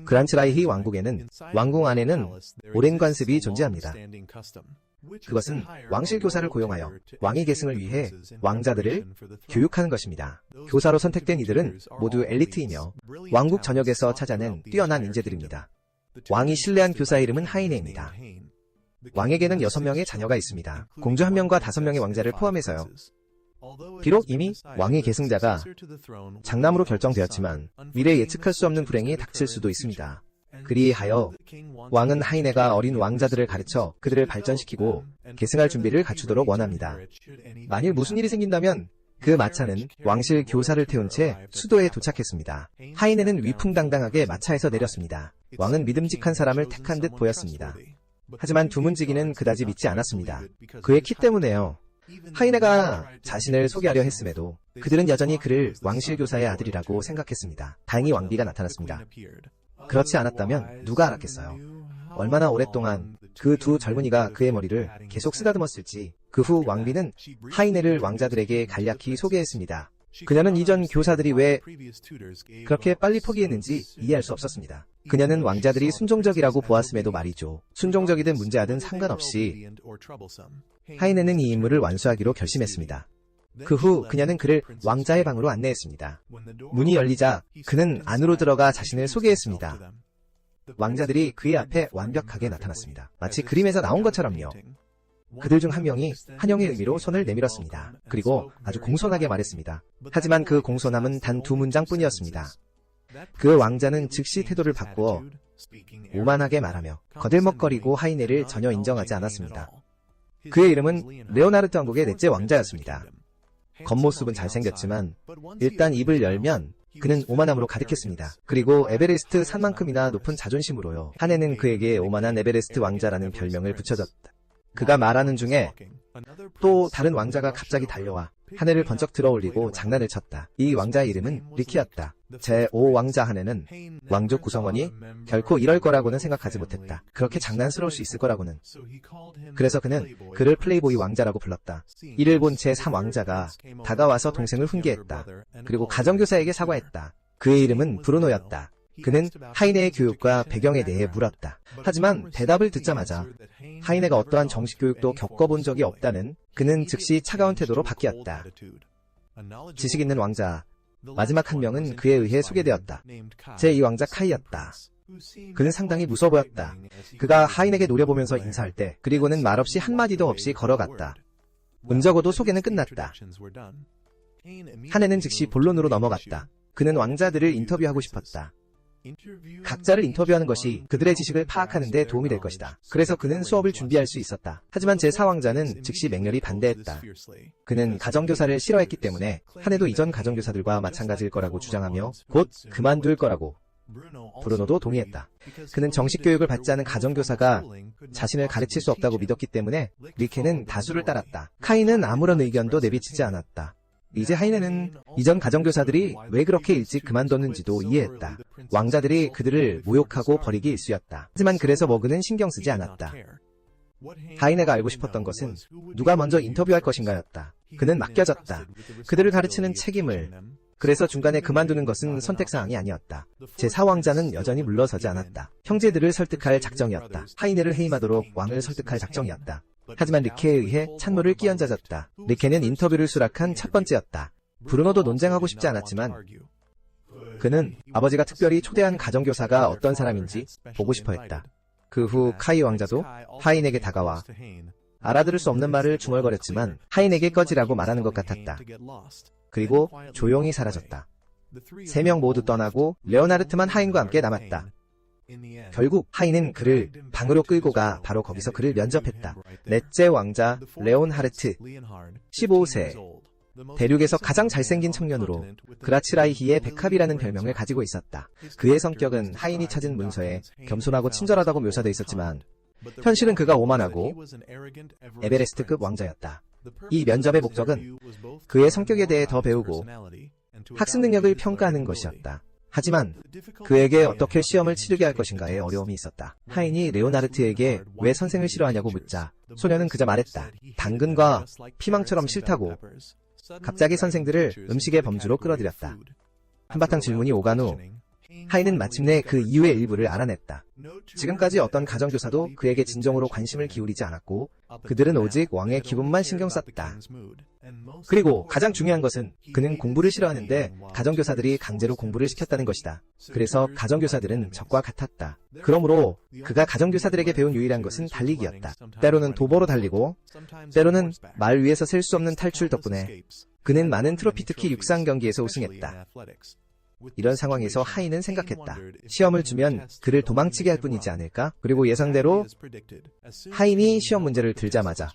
그란츠라이히 왕국에는 왕궁 안에는 오랜 관습이 존재합니다. 그것은 왕실 교사를 고용하여 왕위 계승을 위해 왕자들을 교육하는 것입니다. 교사로 선택된 이들은 모두 엘리트이며 왕국 전역에서 찾아낸 뛰어난 인재들입니다. 왕이 신뢰한 교사의 이름은 하이네입니다. 왕에게는 6명의 자녀가 있습니다. 공주 1명과 5명의 왕자를 포함해서요. 비록 이미 왕위 계승자가 장남으로 결정되었지만 미래에 예측할 수 없는 불행이 닥칠 수도 있습니다. 그리하여 왕은 하이네가 어린 왕자들을 가르쳐 그들을 발전시키고 계승할 준비를 갖추도록 원합니다. 만일 무슨 일이 생긴다면 그 마차는 왕실 교사를 태운 채 수도에 도착했습니다. 하이네는 위풍당당하게 마차에서 내렸습니다. 왕은 믿음직한 사람을 택한 듯 보였습니다. 하지만 두문지기는 그다지 믿지 않았습니다. 그의 키 때문에요. 하이네가 자신을 소개하려 했음에도 그들은 여전히 그를 왕실 교사의 아들이라고 생각했습니다. 다행히 왕비가 나타났습니다. 그렇지 않았다면 누가 알았겠어요. 얼마나 오랫동안 그 두 젊은이가 그의 머리를 계속 쓰다듬었을지. 그 후 왕비는 하이네를 왕자들에게 간략히 소개했습니다. 그녀는 이전 교사들이 왜 그렇게 빨리 포기했는지 이해할 수 없었습니다. 그녀는 왕자들이 순종적이라고 보았음에도 말이죠. 순종적이든 문제하든 상관없이 하이네는 이 임무를 완수하기로 결심했습니다. 그 후 그녀는 그를 왕자의 방으로 안내했습니다. 문이 열리자 그는 안으로 들어가 자신을 소개했습니다. 왕자들이 그의 앞에 완벽하게 나타났습니다. 마치 그림에서 나온 것처럼요. 그들 중 한 명이 환영의 의미로 손을 내밀었습니다. 그리고 아주 공손하게 말했습니다. 하지만 그 공손함은 단 2문장뿐이었습니다. 그 왕자는 즉시 태도를 바꾸어 오만하게 말하며 거들먹거리고 하이네를 전혀 인정하지 않았습니다. 그의 이름은 레오나르트 왕국의 넷째 왕자였습니다. 겉모습은 잘생겼지만 일단 입을 열면 그는 오만함으로 가득했습니다. 그리고 에베레스트 산만큼이나 높은 자존심으로요. 한 해는 그에게 오만한 에베레스트 왕자라는 별명을 붙여줬다. 그가 말하는 중에 또 다른 왕자가 갑자기 달려와 하네를 번쩍 들어올리고 장난을 쳤다. 이 왕자의 이름은 리키였다. 제5왕자 하네는 왕족 구성원이 결코 이럴 거라고는 생각하지 못했다. 그렇게 장난스러울 수 있을 거라고는. 그래서 그는 그를 플레이보이 왕자라고 불렀다. 이를 본 제3왕자가 다가와서 동생을 훈계했다. 그리고 가정교사에게 사과했다. 그의 이름은 브루노였다. 그는 하이네의 교육과 배경에 대해 물었다. 하지만 대답을 듣자마자 하이네가 어떠한 정식 교육도 겪어본 적이 없다는 그는 즉시 차가운 태도로 바뀌었다. 지식 있는 왕자 마지막 한 명은 그에 의해 소개되었다. 제2왕자 카이였다. 그는 상당히 무서워 보였다. 그가 하인에게 노려보면서 인사할 때 그리고는 말없이 한마디도 없이 걸어갔다. 적어도 소개는 끝났다. 하네는 즉시 본론으로 넘어갔다. 그는 왕자들을 인터뷰하고 싶었다. 각자를 인터뷰하는 것이 그들의 지식을 파악하는 데 도움이 될 것이다. 그래서 그는 수업을 준비할 수 있었다. 하지만 제4왕자는 즉시 맹렬히 반대했다. 그는 가정교사를 싫어했기 때문에 하네도 이전 가정교사들과 마찬가지일 거라고 주장하며 곧 그만둘 거라고. 브루노도 동의했다. 그는 정식 교육을 받지 않은 가정교사가 자신을 가르칠 수 없다고 믿었기 때문에 리케는 다수를 따랐다. 카이는 아무런 의견도 내비치지 않았다. 이제 하이네는 이전 가정교사들이 왜 그렇게 일찍 그만뒀는지도 이해했다. 왕자들이 그들을 모욕하고 버리기 일쑤였다. 하지만 그래서 뭐 그는 신경 쓰지 않았다. 하이네가 알고 싶었던 것은 누가 먼저 인터뷰할 것인가였다. 그는 맡겨졌다. 그들을 가르치는 책임을. 그래서 중간에 그만두는 것은 선택사항이 아니었다. 제4왕자는 여전히 물러서지 않았다. 형제들을 설득할 작정이었다. 하이네를 해임하도록 왕을 설득할 작정이었다. 하지만 리케에 의해 찬물을 끼얹어졌다. 리케는 인터뷰를 수락한 첫 번째였다. 브루노도 논쟁하고 싶지 않았지만 그는 아버지가 특별히 초대한 가정교사가 어떤 사람인지 보고 싶어 했다. 그 후 카이 왕자도 하인에게 다가와 알아들을 수 없는 말을 중얼거렸지만 하인에게 꺼지라고 말하는 것 같았다. 그리고 조용히 사라졌다. 3명 모두 떠나고 레오나르트만 하인과 함께 남았다. 결국 하인은 그를 방으로 끌고 가 바로 거기서 그를 면접했다. 넷째 왕자 레온하르트 15세 대륙에서 가장 잘생긴 청년으로 그라츠라이히의 백합이라는 별명을 가지고 있었다. 그의 성격은 하인이 찾은 문서에 겸손하고 친절하다고 묘사되어 있었지만 현실은 그가 오만하고 에베레스트급 왕자였다. 이 면접의 목적은 그의 성격에 대해 더 배우고 학습 능력을 평가하는 것이었다. 하지만 그에게 어떻게 시험을 치르게 할 것인가에 어려움이 있었다. 하인이 레오나르트에게 왜 선생을 싫어하냐고 묻자 소녀는 그저 말했다. 당근과 피망처럼 싫다고. 갑자기 선생들을 음식의 범주로 끌어들였다. 한바탕 질문이 오간 후 하인은 마침내 그 이유의 일부를 알아냈다. 지금까지 어떤 가정교사도 그에게 진정으로 관심을 기울이지 않았고 그들은 오직 왕의 기분만 신경 썼다. 그리고 가장 중요한 것은 그는 공부를 싫어하는데 가정교사들이 강제로 공부를 시켰다는 것이다. 그래서 가정교사들은 적과 같았다. 그러므로 그가 가정교사들에게 배운 유일한 것은 달리기였다. 때로는 도보로 달리고 때로는 말 위에서 셀 수 없는 탈출 덕분에 그는 많은 트로피 특히 육상 경기에서 우승했다. 이런 상황에서 하인은 생각했다. 시험을 주면 그를 도망치게 할 뿐이지 않을까? 그리고 예상대로 하인이 시험 문제를 들자마자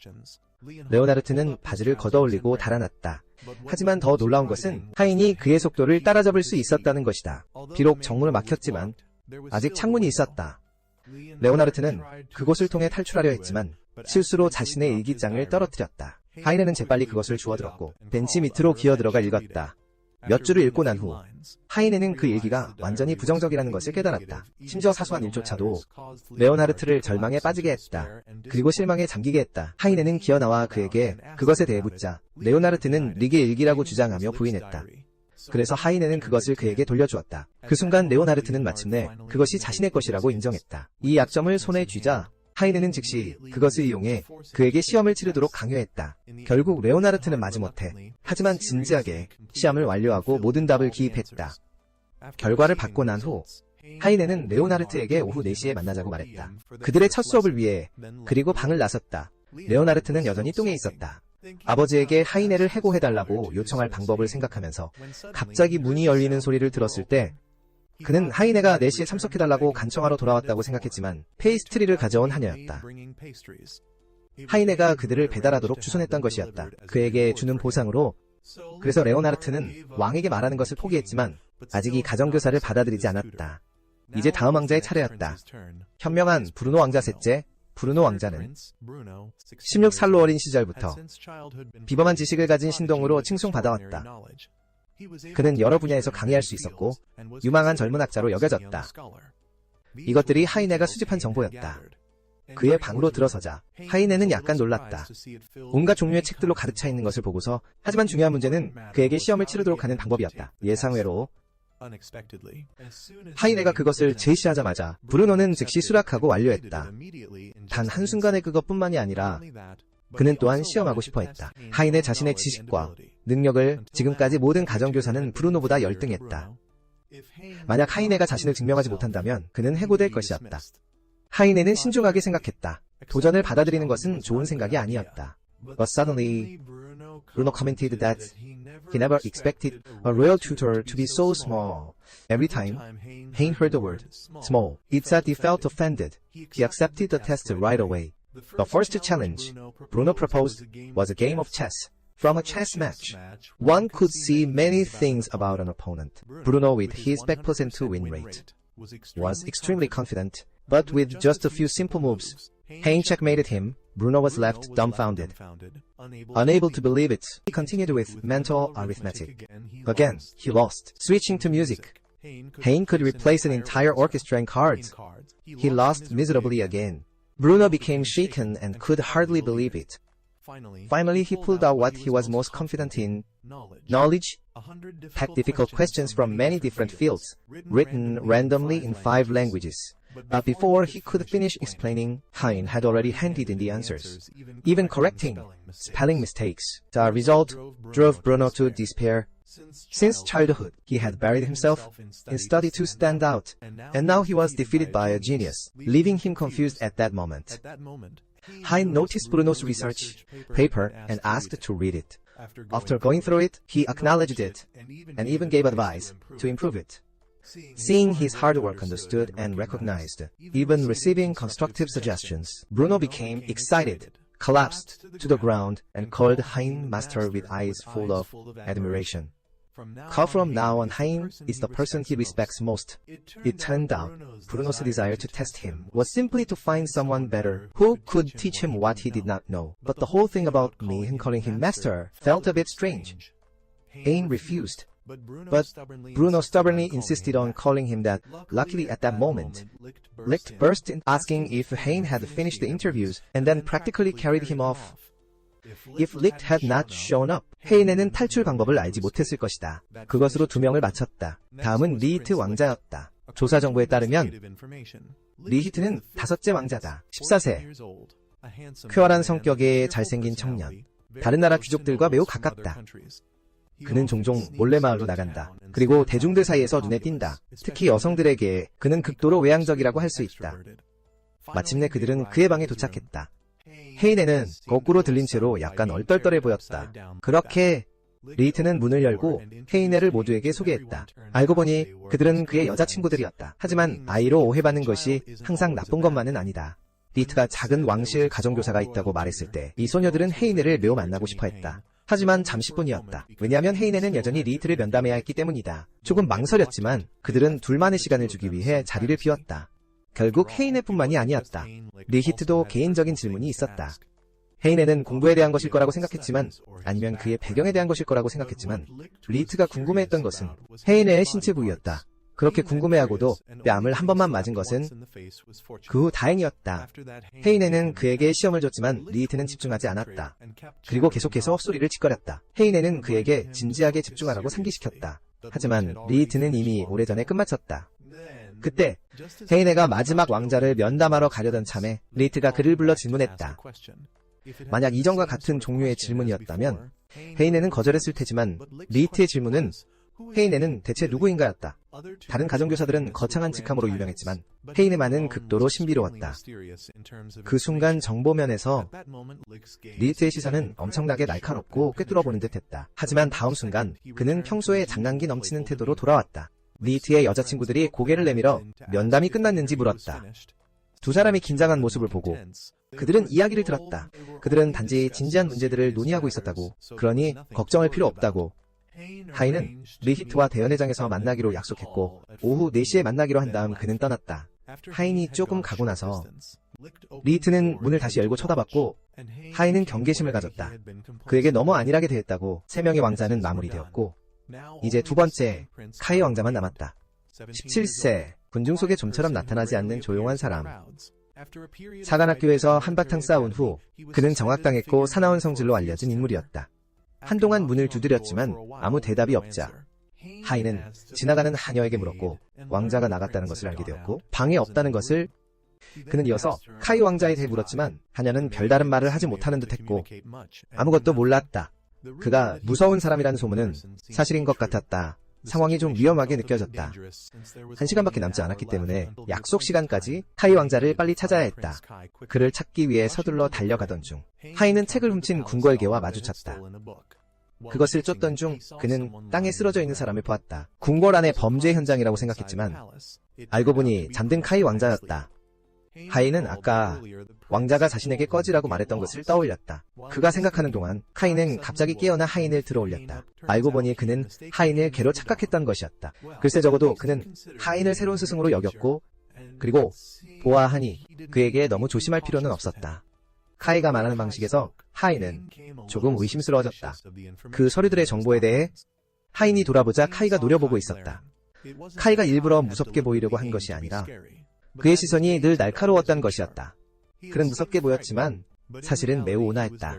레오나르트는 바지를 걷어올리고 달아났다. 하지만 더 놀라운 것은 하인이 그의 속도를 따라잡을 수 있었다는 것이다. 비록 정문을 막혔지만 아직 창문이 있었다. 레오나르트는 그곳을 통해 탈출하려 했지만 실수로 자신의 일기장을 떨어뜨렸다. 하인은 재빨리 그것을 주워들었고 벤치 밑으로 기어들어가 읽었다. 몇 줄을 읽고 난 후 하인에는 그 일기가 완전히 부정적이라는 것을 깨달았다. 심지어 사소한 일조차도 레오나르트를 절망에 빠지게 했다. 그리고 실망에 잠기게 했다. 하인에는 기어나와 그에게 그것에 대해 묻자 레오나르트는 릭의 일기라고 주장하며 부인했다. 그래서 하인에는 그것을 그에게 돌려주었다. 그 순간 레오나르트는 마침내 그것이 자신의 것이라고 인정했다. 이 약점을 손에 쥐자 하인에는 즉시 그것을 이용해 그에게 시험을 치르도록 강요했다. 결국 레오나르트는 마지못해 하지만 진지하게 시험을 완료하고 모든 답을 기입했다. 결과를 받고 난 후 하인에는 레오나르트에게 오후 4시에 만나자고 말했다. 그들의 첫 수업을 위해 그리고 방을 나섰다. 레오나르트는 여전히 똥에 있었다. 아버지에게 하인에를 해고해달라고 요청할 방법을 생각하면서 갑자기 문이 열리는 소리를 들었을 때 그는 하인에가 4시에 참석해달라고 간청하러 돌아왔다고 생각했지만 페이스트리를 가져온 하녀였다. 하인에가 그들을 배달하도록 주선했던 것이었다. 그에게 주는 보상으로. 그래서 레오나르트는 왕에게 말하는 것을 포기했지만 아직 이 가정교사를 받아들이지 않았다. 이제 다음 왕자의 차례였다. 현명한 브루노 왕자 셋째. 브루노 왕자는 16살로 어린 시절부터 비범한 지식을 가진 신동으로 칭송받아왔다. 그는 여러 분야에서 강의할 수 있었고 유망한 젊은 학자로 여겨졌다. 이것들이 하인에가 수집한 정보였다. 그의 방으로 들어서자 하인에는 약간 놀랐다. 온갖 종류의 책들로 가득 차 있는 것을 보고서 하지만 중요한 문제는 그에게 시험을 치르도록 하는 방법이었다. 예상외로 하인에가 그것을 제시하자마자 브루노는 즉시 수락하고 완료했다. 단 한순간에 그것뿐만이 아니라 그는 또한 시험하고 싶어 했다. 하인의 자신의 지식과 능력을 지금까지 모든 가정교사는 브루노보다 열등했다. 만약 하인에가 자신을 증명하지 못한다면 그는 해고될 것이었다. 하인에는 신중하게 생각했다. 도전을 받아들이는 것은 좋은 생각이 아니었다. But suddenly, Bruno commented that he never expected a royal tutor to be so small. Every time Hein heard the word small, it said he felt offended. He accepted the test right away. The first challenge Bruno proposed was a game of chess. From a chess match, one could see many things about an opponent. Bruno, with his back percent win rate, was extremely confident, but with just a few simple moves, Hein checkmated him. Bruno was left dumbfounded, unable to believe it. He continued with mental arithmetic. Again, he lost. Switching to music, Hein could replace an entire orchestra in cards. He lost miserably again. Bruno became shaken and could hardly believe it. Finally, he pulled out what he was most confident in, knowledge, packed difficult questions from many different fields, written randomly in 5 languages. But before he could finish explaining, Hein had already handed in the answers, even correcting spelling mistakes. The result drove Bruno to despair. Since childhood, he had buried himself in study to stand out, and now he was defeated by a genius, leaving him confused at that moment. Hein noticed Bruno's research paper and asked to read it. After going through it, he acknowledged it and even gave advice to improve it. Seeing his hard work understood and recognized, even receiving constructive suggestions, Bruno became excited, collapsed to the ground, and called Hein master with eyes full of admiration. From now on, Hein is the person he respects most. It turned out Bruno's desire to test him was simply to find someone better who could teach him what he did not know. But the whole thing about me and calling him master felt a bit strange. Hein refused. But Bruno stubbornly insisted on calling him that. Luckily at that moment, Licht burst in asking if Hein had finished the interviews and then practically carried him off. If Licht had not shown up, 헤이네는 탈출 방법을 알지 못했을 것이다. 그것으로 2명을 맞췄다. 다음은 리히트 왕자였다. 조사 정보에 따르면 리히트는 5째 왕자다. 14세. 쾌활한 성격의 잘생긴 청년. 다른 나라 귀족들과 매우 가깝다. 그는 종종 몰래 마을로 나간다. 그리고 대중들 사이에서 눈에 띈다. 특히 여성들에게 그는 극도로 외향적이라고 할 수 있다. 마침내 그들은 그의 방에 도착했다. 헤이네는 거꾸로 들린 채로 약간 얼떨떨해 보였다. 그렇게 리히트는 문을 열고 헤이네를 모두에게 소개했다. 알고 보니 그들은 그의 여자친구들이었다. 하지만 아이로 오해받는 것이 항상 나쁜 것만은 아니다. 리히트가 작은 왕실 가정교사가 있다고 말했을 때 이 소녀들은 헤이네를 매우 만나고 싶어 했다. 하지만 잠시뿐이었다. 왜냐하면 헤이네는 여전히 리히트를 면담해야 했기 때문이다. 조금 망설였지만 그들은 둘만의 시간을 주기 위해 자리를 비웠다. 결국 헤이네뿐만이 아니었다. 리히트도 개인적인 질문이 있었다. 헤이네는 공부에 대한 것일 거라고 생각했지만 아니면 그의 배경에 대한 것일 거라고 생각했지만 리히트가 궁금해했던 것은 헤이네의 신체 부위였다. 그렇게 궁금해하고도 뺨을 한 번만 맞은 것은 그 후 다행이었다. 헤이네는 그에게 시험을 줬지만 리히트는 집중하지 않았다. 그리고 계속해서 헛소리를 짓거렸다. 헤이네는 그에게 진지하게 집중하라고 상기시켰다. 하지만 리히트는 이미 오래전에 끝마쳤다. 그때 헤이네가 마지막 왕자를 면담하러 가려던 참에 리히트가 그를 불러 질문했다. 만약 이전과 같은 종류의 질문이었다면 헤이네는 거절했을 테지만 리히트의 질문은 헤이네는 대체 누구인가였다. 다른 가정교사들은 거창한 직함으로 유명했지만 헤이네만은 극도로 신비로웠다. 그 순간 정보면에서 리히트의 시선은 엄청나게 날카롭고 꿰뚫어보는 듯했다. 하지만 다음 순간 그는 평소에 장난기 넘치는 태도로 돌아왔다. 리히트의 여자친구들이 고개를 내밀어 면담이 끝났는지 물었다. 두 사람이 긴장한 모습을 보고 그들은 이야기를 들었다. 그들은 단지 진지한 문제들을 논의하고 있었다고, 그러니 걱정할 필요 없다고. 하이는 리히트와 대연회장에서 만나기로 약속했고 오후 4시에 만나기로 한 다음 그는 떠났다. 하인이 조금 가고 나서 리히트는 문을 다시 열고 쳐다봤고 하이는 경계심을 가졌다. 그에게 너무 안일하게 대했다고 3명의 왕자는 마무리되었고 이제 두 번째 카이 왕자만 남았다. 17세, 군중 속에 좀처럼 나타나지 않는 조용한 사람. 사관학교에서 한바탕 싸운 후 그는 정학당했고 사나운 성질로 알려진 인물이었다. 한동안 문을 두드렸지만 아무 대답이 없자 하이는 지나가는 하녀에게 물었고 왕자가 나갔다는 것을 알게 되었고 방에 없다는 것을 그는 이어서 카이 왕자에 대해 물었지만 하녀는 별다른 말을 하지 못하는 듯했고 아무것도 몰랐다. 그가 무서운 사람이라는 소문은 사실인 것 같았다. 상황이 좀 위험하게 느껴졌다. 1시간밖에 남지 않았기 때문에 약속 시간까지 카이 왕자를 빨리 찾아야 했다. 그를 찾기 위해 서둘러 달려가던 중 하이는 책을 훔친 궁궐개와 마주쳤다. 그것을 쫓던 중 그는 땅에 쓰러져 있는 사람을 보았다. 궁궐 안의 범죄 현장이라고 생각했지만 알고 보니 잠든 카이 왕자였다. 하이는 아까 왕자가 자신에게 꺼지라고 말했던 것을 떠올렸다. 그가 생각하는 동안 카이는 갑자기 깨어나 하인을 들어올렸다. 알고 보니 그는 하인을 개로 착각했던 것이었다. 글쎄 적어도 그는 하인을 새로운 스승으로 여겼고 그리고 보아하니 그에게 너무 조심할 필요는 없었다. 카이가 말하는 방식에서 하인은 조금 의심스러워졌다. 그 서류들의 정보에 대해 하인이 돌아보자 카이가 노려보고 있었다. 카이가 일부러 무섭게 보이려고 한 것이 아니라 그의 시선이 늘 날카로웠던 것이었다. 그는 무섭게 보였지만 사실은 매우 온화했다.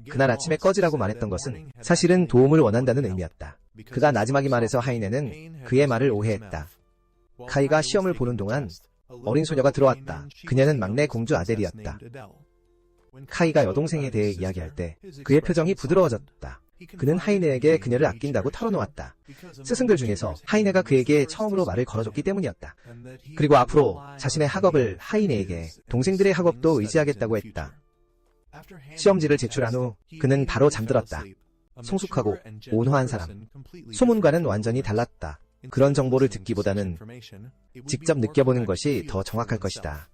그날 아침에 꺼지라고 말했던 것은 사실은 도움을 원한다는 의미였다. 그가 나지막이 말해서 하이네는 그의 말을 오해했다. 카이가 시험을 보는 동안 어린 소녀가 들어왔다. 그녀는 막내 공주 아델이었다. 카이가 여동생에 대해 이야기할 때 그의 표정이 부드러워졌다. 그는 하이네에게 그녀를 아낀다고 털어놓았다. 스승들 중에서 하이네가 그에게 처음으로 말을 걸어줬기 때문이었다. 그리고 앞으로 자신의 학업을 하이네에게 동생들의 학업도 의지하겠다고 했다. 시험지를 제출한 후 그는 바로 잠들었다. 성숙하고 온화한 사람. 소문과는 완전히 달랐다. 그런 정보를 듣기보다는 직접 느껴보는 것이 더 정확할 것이다.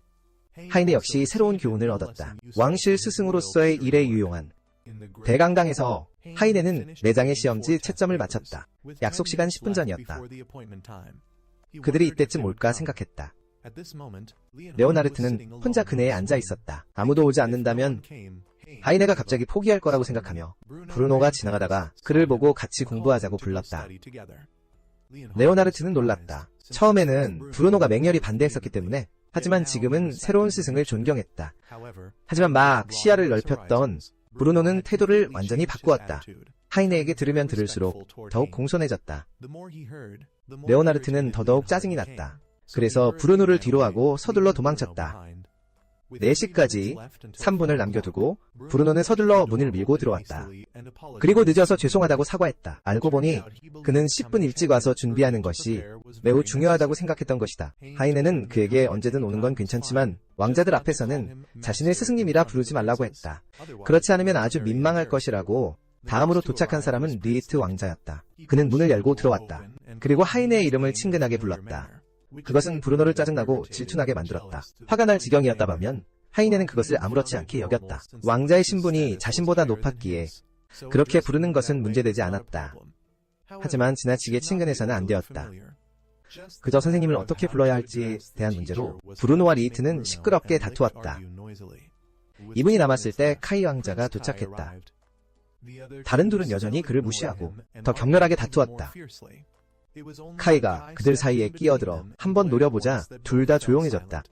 하이네 역시 새로운 교훈을 얻었다. 왕실 스승으로서의 일에 유용한 대강당에서 하이네는 4장의 시험지 채점을 마쳤다. 약속 시간 10분 전이었다. 그들이 이때쯤 올까 생각했다. 레오나르트는 혼자 그네에 앉아 있었다. 아무도 오지 않는다면 하이네가 갑자기 포기할 거라고 생각하며 브루노가 지나가다가 그를 보고 같이 공부하자고 불렀다. 레오나르트는 놀랐다. 처음에는 브루노가 맹렬히 반대했었기 때문에 하지만 지금은 새로운 스승을 존경했다. 하지만 막 시야를 넓혔던 브루노는 태도를 완전히 바꾸었다. 하이네에게 들으면 들을수록 더욱 공손해졌다. 레오나르트는 더더욱 짜증이 났다. 그래서 브루노를 뒤로하고 서둘러 도망쳤다. 4시까지 3분을 남겨두고 브루노는 서둘러 문을 밀고 들어왔다. 그리고 늦어서 죄송하다고 사과했다. 알고 보니 그는 10분 일찍 와서 준비하는 것이 매우 중요하다고 생각했던 것이다. 하이네는 그에게 언제든 오는 건 괜찮지만 왕자들 앞에서는 자신을 스승님이라 부르지 말라고 했다. 그렇지 않으면 아주 민망할 것이라고. 다음으로 도착한 사람은 리히트 왕자였다. 그는 문을 열고 들어왔다. 그리고 하이네의 이름을 친근하게 불렀다. 그것은 브루노를 짜증나고 질투나게 만들었다. 화가 날 지경이었다면 하이네는 그것을 아무렇지 않게 여겼다. 왕자의 신분이 자신보다 높았기에 그렇게 부르는 것은 문제되지 않았다. 하지만 지나치게 친근해서는 안 되었다. 그저 선생님을 어떻게 불러야 할지에 대한 문제로 브루노와 리히트는 시끄럽게 다투었다. 2분이 남았을 때 카이 왕자가 도착했다. 다른 둘은 여전히 그를 무시하고 더 격렬하게 다투었다. 카이가 그들 사이에 끼어들어 한번 노려보자 둘 다 조용해졌다.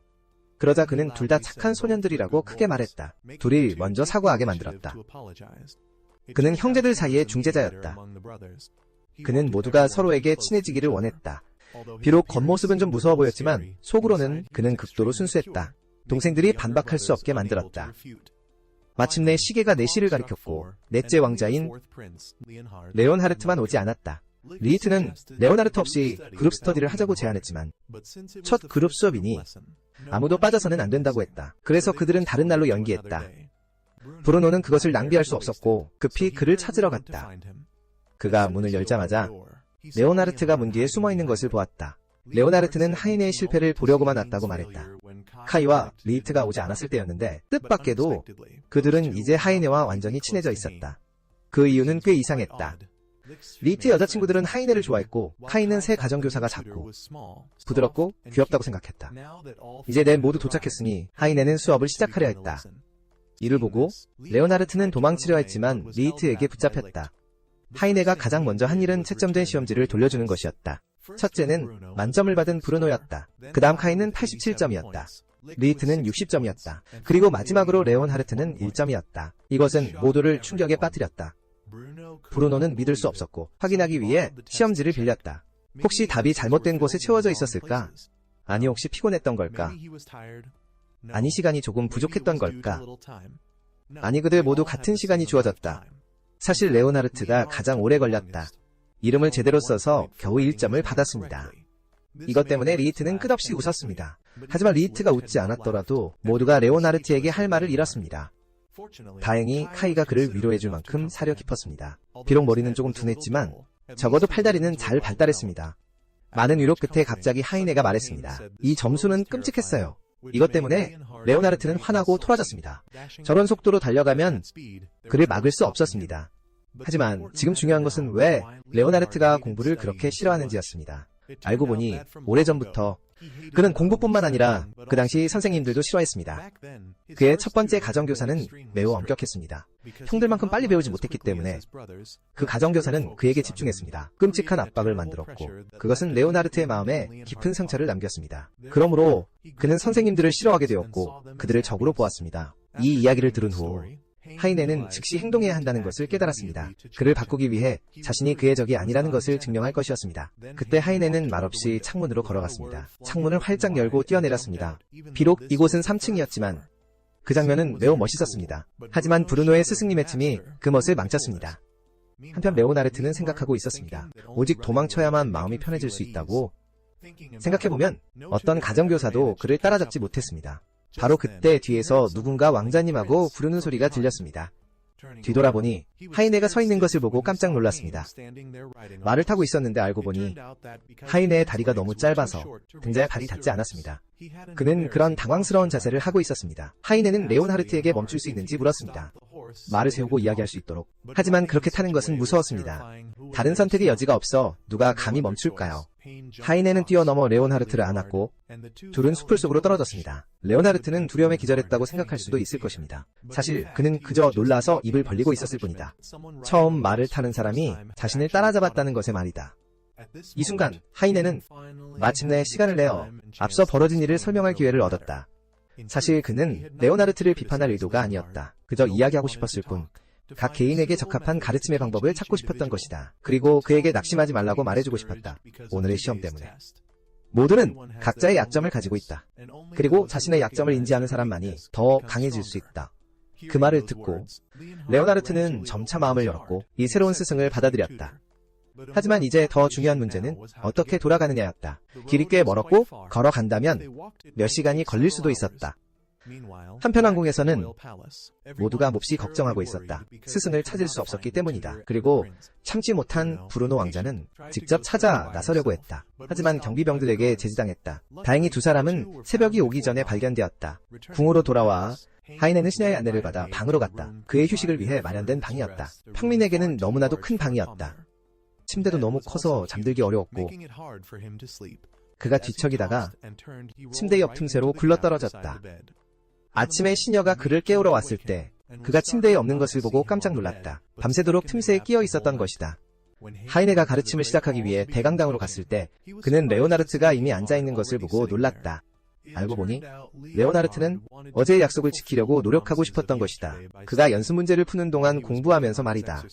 그러자 그는 둘 다 착한 소년들이라고 크게 말했다. 둘이 먼저 사과하게 만들었다. 그는 형제들 사이의 중재자였다. 그는 모두가 서로에게 친해지기를 원했다. 비록 겉모습은 좀 무서워 보였지만 속으로는 그는 극도로 순수했다. 동생들이 반박할 수 없게 만들었다. 마침내 시계가 4시를 가리켰고 넷째 왕자인 레온하르트만 오지 않았다. 리히트는 레오나르트 없이 그룹 스터디를 하자고 제안했지만 첫 그룹 수업이니 아무도 빠져서는 안 된다고 했다. 그래서 그들은 다른 날로 연기했다. 브루노는 그것을 낭비할 수 없었고 급히 그를 찾으러 갔다. 그가 문을 열자마자 레오나르트가 문 뒤에 숨어있는 것을 보았다. 레오나르트는 하이네의 실패를 보려고만 왔다고 말했다. 카이와 리히트가 오지 않았을 때였는데 뜻밖에도 그들은 이제 하이네와 완전히 친해져 있었다. 그 이유는 꽤 이상했다. 리히트 여자친구들은 하이네를 좋아했고 카이는 새 가정교사가 작고 부드럽고 귀엽다고 생각했다. 이제 넷 모두 도착했으니 하이네는 수업을 시작하려 했다. 이를 보고 레오나르트는 도망치려 했지만 리히트에게 붙잡혔다. 하이네가 가장 먼저 한 일은 채점된 시험지를 돌려주는 것이었다. 첫째는 만점을 받은 브루노였다. 그 다음 카이는 87점이었다. 리히트는 60점이었다. 그리고 마지막으로 레온하르트는 1점이었다. 이것은 모두를 충격에 빠뜨렸다. 브루노는 믿을 수 없었고 확인하기 위해 시험지를 빌렸다. 혹시 답이 잘못된 곳에 채워져 있었을까? 아니 혹시 피곤했던 걸까? 아니 시간이 조금 부족했던 걸까? 아니 그들 모두 같은 시간이 주어졌다. 사실 레오나르트가 가장 오래 걸렸다. 이름을 제대로 써서 겨우 1점을 받았습니다. 이것 때문에 리히트는 끝없이 웃었습니다. 하지만 리히트가 웃지 않았더라도 모두가 레오나르트에게 할 말을 잃었습니다. 다행히 카이가 그를 위로해줄 만큼 사려 깊었습니다. 비록 머리는 조금 둔했지만 적어도 팔다리는 잘 발달했습니다. 많은 위로 끝에 갑자기 하이네가 말했습니다. 이 점수는 끔찍했어요. 이것 때문에 레오나르트는 화나고 토라졌습니다. 저런 속도로 달려가면 그를 막을 수 없었습니다. 하지만 지금 중요한 것은 왜 레오나르트가 공부를 그렇게 싫어하는지였습니다. 알고 보니 오래전부터 그는 공부뿐만 아니라 그 당시 선생님들도 싫어했습니다. 그의 첫 번째 가정교사는 매우 엄격했습니다. 형들만큼 빨리 배우지 못했기 때문에 그 가정교사는 그에게 집중했습니다. 끔찍한 압박을 만들었고 그것은 레오나르트의 마음에 깊은 상처를 남겼습니다. 그러므로 그는 선생님들을 싫어하게 되었고 그들을 적으로 보았습니다. 이 이야기를 들은 후 하이네는 즉시 행동해야 한다는 것을 깨달았습니다. 그를 바꾸기 위해 자신이 그의 적이 아니라는 것을 증명할 것이었습니다. 그때 하이네는 말없이 창문으로 걸어갔습니다. 창문을 활짝 열고 뛰어내렸습니다. 비록 이곳은 3층이었지만 그 장면은 매우 멋있었습니다. 하지만 브루노의 스승님의 틈이 그 멋을 망쳤습니다. 한편 레오나르트는 생각하고 있었습니다. 오직 도망쳐야만 마음이 편해질 수 있다고 생각해보면 어떤 가정교사도 그를 따라잡지 못했습니다. 바로 그때 뒤에서 누군가 왕자님하고 부르는 소리가 들렸습니다. 뒤돌아보니 하이네가 서 있는 것을 보고 깜짝 놀랐습니다. 말을 타고 있었는데 알고 보니 하이네의 다리가 너무 짧아서 등자에 발이 닿지 않았습니다. 그는 그런 당황스러운 자세를 하고 있었습니다. 하이네는 레온하르트에게 멈출 수 있는지 물었습니다. 말을 세우고 이야기할 수 있도록. 하지만 그렇게 타는 것은 무서웠습니다. 다른 선택의 여지가 없어 누가 감히 멈출까요? 하이네는 뛰어넘어 레온하르트를 안았고 둘은 숲을 속으로 떨어졌습니다. 레온하르트는 두려움에 기절했다고 생각할 수도 있을 것입니다. 사실 그는 그저 놀라서 입을 벌리고 있었을 뿐이다. 처음 말을 타는 사람이 자신을 따라잡았다는 것의 말이다. 이 순간 하이네는 마침내 시간을 내어 앞서 벌어진 일을 설명할 기회를 얻었다. 사실 그는 레오나르트를 비판할 의도가 아니었다. 그저 이야기하고 싶었을 뿐. 각 개인에게 적합한 가르침의 방법을 찾고 싶었던 것이다. 그리고 그에게 낙심하지 말라고 말해주고 싶었다. 오늘의 시험 때문에. 모두는 각자의 약점을 가지고 있다. 그리고 자신의 약점을 인지하는 사람만이 더 강해질 수 있다. 그 말을 듣고 레오나르트는 점차 마음을 열었고 이 새로운 스승을 받아들였다. 하지만 이제 더 중요한 문제는 어떻게 돌아가느냐였다. 길이 꽤 멀었고 걸어간다면 몇 시간이 걸릴 수도 있었다. 한편 왕궁에서는 모두가 몹시 걱정하고 있었다. 스승을 찾을 수 없었기 때문이다. 그리고 참지 못한 브루노 왕자는 직접 찾아 나서려고 했다. 하지만 경비병들에게 제지당했다. 다행히 두 사람은 새벽이 오기 전에 발견되었다. 궁으로 돌아와 하인에는 신하의 안내를 받아 방으로 갔다. 그의 휴식을 위해 마련된 방이었다. 평민에게는 너무나도 큰 방이었다. 침대도 너무 커서 잠들기 어려웠고 그가 뒤척이다가 침대 옆 틈새로 굴러떨어졌다. 아침에 시녀가 그를 깨우러 왔을 때 그가 침대에 없는 것을 보고 깜짝 놀랐다. 밤새도록 틈새에 끼어 있었던 것이다. 하이네가 가르침을 시작하기 위해 대강당으로 갔을 때 그는 레오나르트가 이미 앉아있는 것을 보고 놀랐다. 알고 보니 레오나르트는 어제의 약속을 지키려고 노력하고 싶었던 것이다. 그가 연습 문제를 푸는 동안 공부하면서 말이다.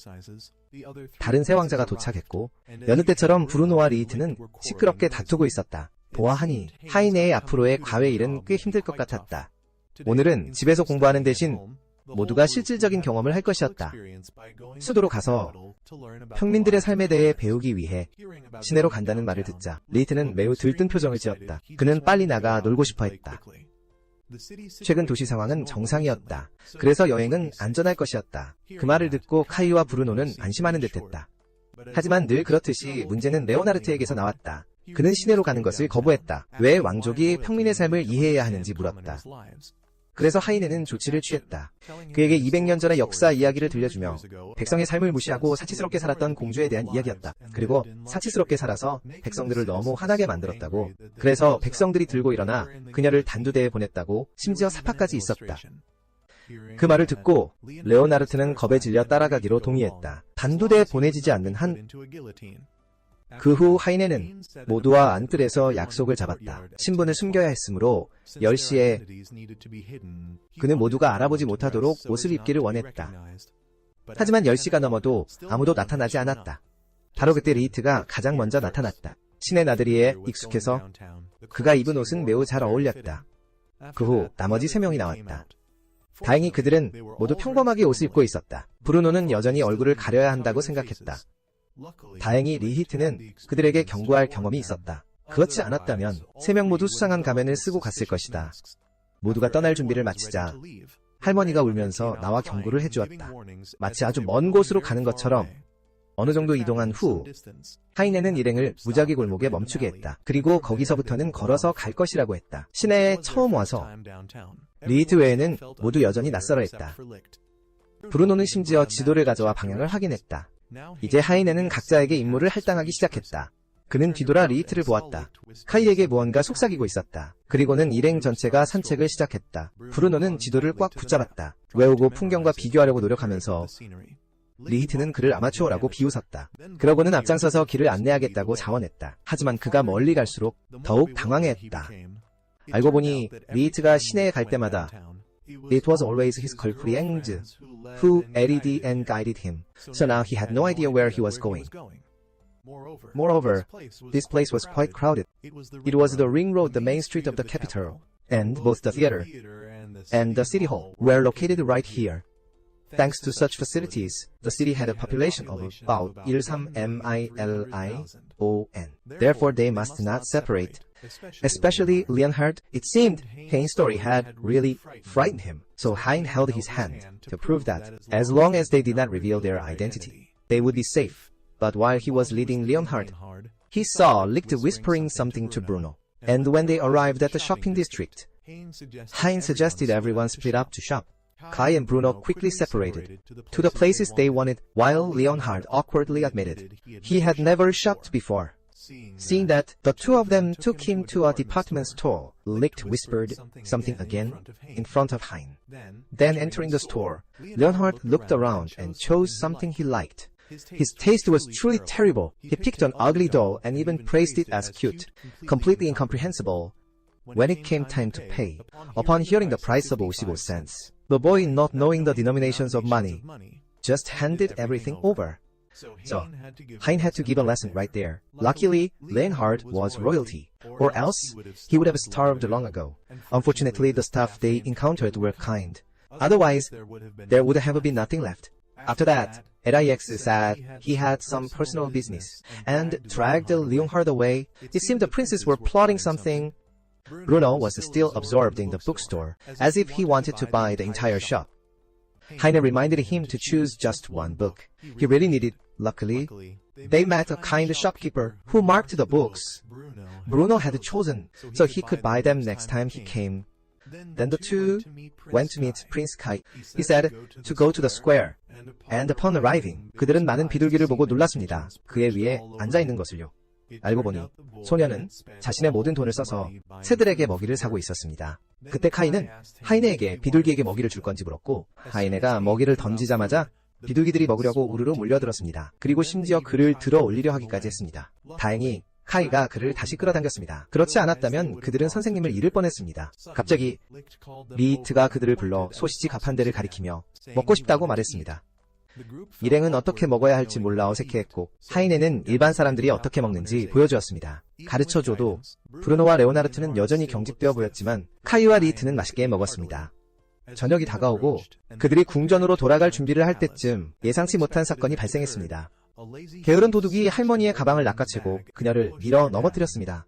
다른 세 왕자가 도착했고 여느 때처럼 브루노와 리히트는 시끄럽게 다투고 있었다. 보아하니 하이네의 앞으로의 과외 일은 꽤 힘들 것 같았다. 오늘은 집에서 공부하는 대신 모두가 실질적인 경험을 할 것이었다. 수도로 가서 평민들의 삶에 대해 배우기 위해 시내로 간다는 말을 듣자 리히트는 매우 들뜬 표정을 지었다. 그는 빨리 나가 놀고 싶어 했다. 최근 도시 상황은 정상이었다. 그래서 여행은 안전할 것이었다. 그 말을 듣고 카이와 브루노는 안심하는 듯했다. 하지만 늘 그렇듯이 문제는 레오나르트에게서 나왔다. 그는 시내로 가는 것을 거부했다. 왜 왕족이 평민의 삶을 이해해야 하는지 물었다. 그래서 하이네는 조치를 취했다. 그에게 200년 전의 역사 이야기를 들려주며 백성의 삶을 무시하고 사치스럽게 살았던 공주에 대한 이야기였다. 그리고 사치스럽게 살아서 백성들을 너무 화나게 만들었다고. 그래서 백성들이 들고 일어나 그녀를 단두대에 보냈다고. 심지어 사파까지 있었다. 그 말을 듣고 레오나르트는 겁에 질려 따라가기로 동의했다. 단두대에 보내지지 않는 한 그 후 하이네는 모두와 안뜰에서 약속을 잡았다. 신분을 숨겨야 했으므로 10시에 그는 모두가 알아보지 못하도록 옷을 입기를 원했다. 하지만 10시가 넘어도 아무도 나타나지 않았다. 바로 그때 리히트가 가장 먼저 나타났다. 신의 나들이에 익숙해서 그가 입은 옷은 매우 잘 어울렸다. 그 후 나머지 3명이 나왔다. 다행히 그들은 모두 평범하게 옷을 입고 있었다. 브루노는 여전히 얼굴을 가려야 한다고 생각했다. 다행히 리히트는 그들에게 경고할 경험이 있었다. 그렇지 않았다면 3명 모두 수상한 가면을 쓰고 갔을 것이다. 모두가 떠날 준비를 마치자 할머니가 울면서 나와 경고를 해주었다. 마치 아주 먼 곳으로 가는 것처럼. 어느 정도 이동한 후 하이네는 일행을 무작위 골목에 멈추게 했다. 그리고 거기서부터는 걸어서 갈 것이라고 했다. 시내에 처음 와서 리히트 외에는 모두 여전히 낯설어 했다. 브루노는 심지어 지도를 가져와 방향을 확인했다. 이제 하이네는 각자에게 임무를 할당하기 시작했다. 그는 뒤돌아 리히트를 보았다. 카이에게 무언가 속삭이고 있었다. 그리고는 일행 전체가 산책을 시작했다. 브루노는 지도를 꽉 붙잡았다. 외우고 풍경과 비교하려고 노력하면서 리히트는 그를 아마추어라고 비웃었다. 그러고는 앞장서서 길을 안내하겠다고 자원했다. 하지만 그가 멀리 갈수록 더욱 당황해했다. 알고 보니 리히트가 시내에 갈 때마다 It was always his colleagues who aided and guided him, so now he had no idea where he was going. Moreover, this place was quite crowded. It was the ring road, the main street of the capital, and both the theater and the city hall were located right here. Thanks to such facilities, the city had a population of about 13,000,000. Therefore, they must not separate. Especially Leonhard, it seemed Hain's story had really frightened him. So Hein held his hand to prove that, as long as they did not reveal their identity, they would be safe. But while he was leading Leonhard, he saw Licht whispering something to Bruno. And when they arrived at the shopping district, Hein suggested everyone split up to shop. Kai and Bruno quickly separated to the places they wanted, while Leonhard awkwardly admitted he had never shopped before. Seeing that the two of them took him to a department store, Licht whispered something again in front of Hein. Then entering the store, Leonhard looked around and chose something he liked. His taste was truly terrible. He picked an ugly doll and even praised it as cute. Completely incomprehensible. When it came time to pay, upon hearing the price of 55 cents, the boy, not knowing the denominations of money, just handed everything over. So, Hein had to give a lesson right there. Luckily, Leonhard was royalty, or else he would have starved long ago. Unfortunately, the staff they encountered were kind. Otherwise, there would have been nothing left. After that, Lix said he had some personal business, and dragged Leonhard away. It seemed the princes were plotting something. Bruno was still absorbed in the bookstore, as if he wanted to buy the entire shop. Heine reminded him to choose just one book. He really needed. Luckily, they met a kind shopkeeper who marked the books Bruno had chosen, so he could buy them next time he came. Then the two went to meet Prince Kai. He said to go to the square. And upon arriving, 그들은 많은 비둘기를 보고 놀랐습니다. 그의 위에 앉아있는 것을요. 알고 보니 소녀는 자신의 모든 돈을 써서 새들에게 먹이를 사고 있었습니다. 그때 카이는 하이네에게 비둘기에게 먹이를 줄 건지 물었고, 하이네가 먹이를 던지자마자 비둘기들이 먹으려고 우르르 몰려들었습니다. 그리고 심지어 그를 들어 올리려 하기까지 했습니다. 다행히 카이가 그를 다시 끌어당겼습니다. 그렇지 않았다면 그들은 선생님을 잃을 뻔했습니다. 갑자기 리히트가 그들을 불러 소시지 갑 한 대를 가리키며 먹고 싶다고 말했습니다. 일행은 어떻게 먹어야 할지 몰라 어색해했고, 하이네는 일반 사람들이 어떻게 먹는지 보여주었습니다. 가르쳐줘도 브루노와 레오나르트는 여전히 경직되어 보였지만 카이와 리히트는 맛있게 먹었습니다. 저녁이 다가오고 그들이 궁전으로 돌아갈 준비를 할 때쯤 예상치 못한 사건이 발생했습니다. 게으른 도둑이 할머니의 가방을 낚아채고 그녀를 밀어 넘어뜨렸습니다.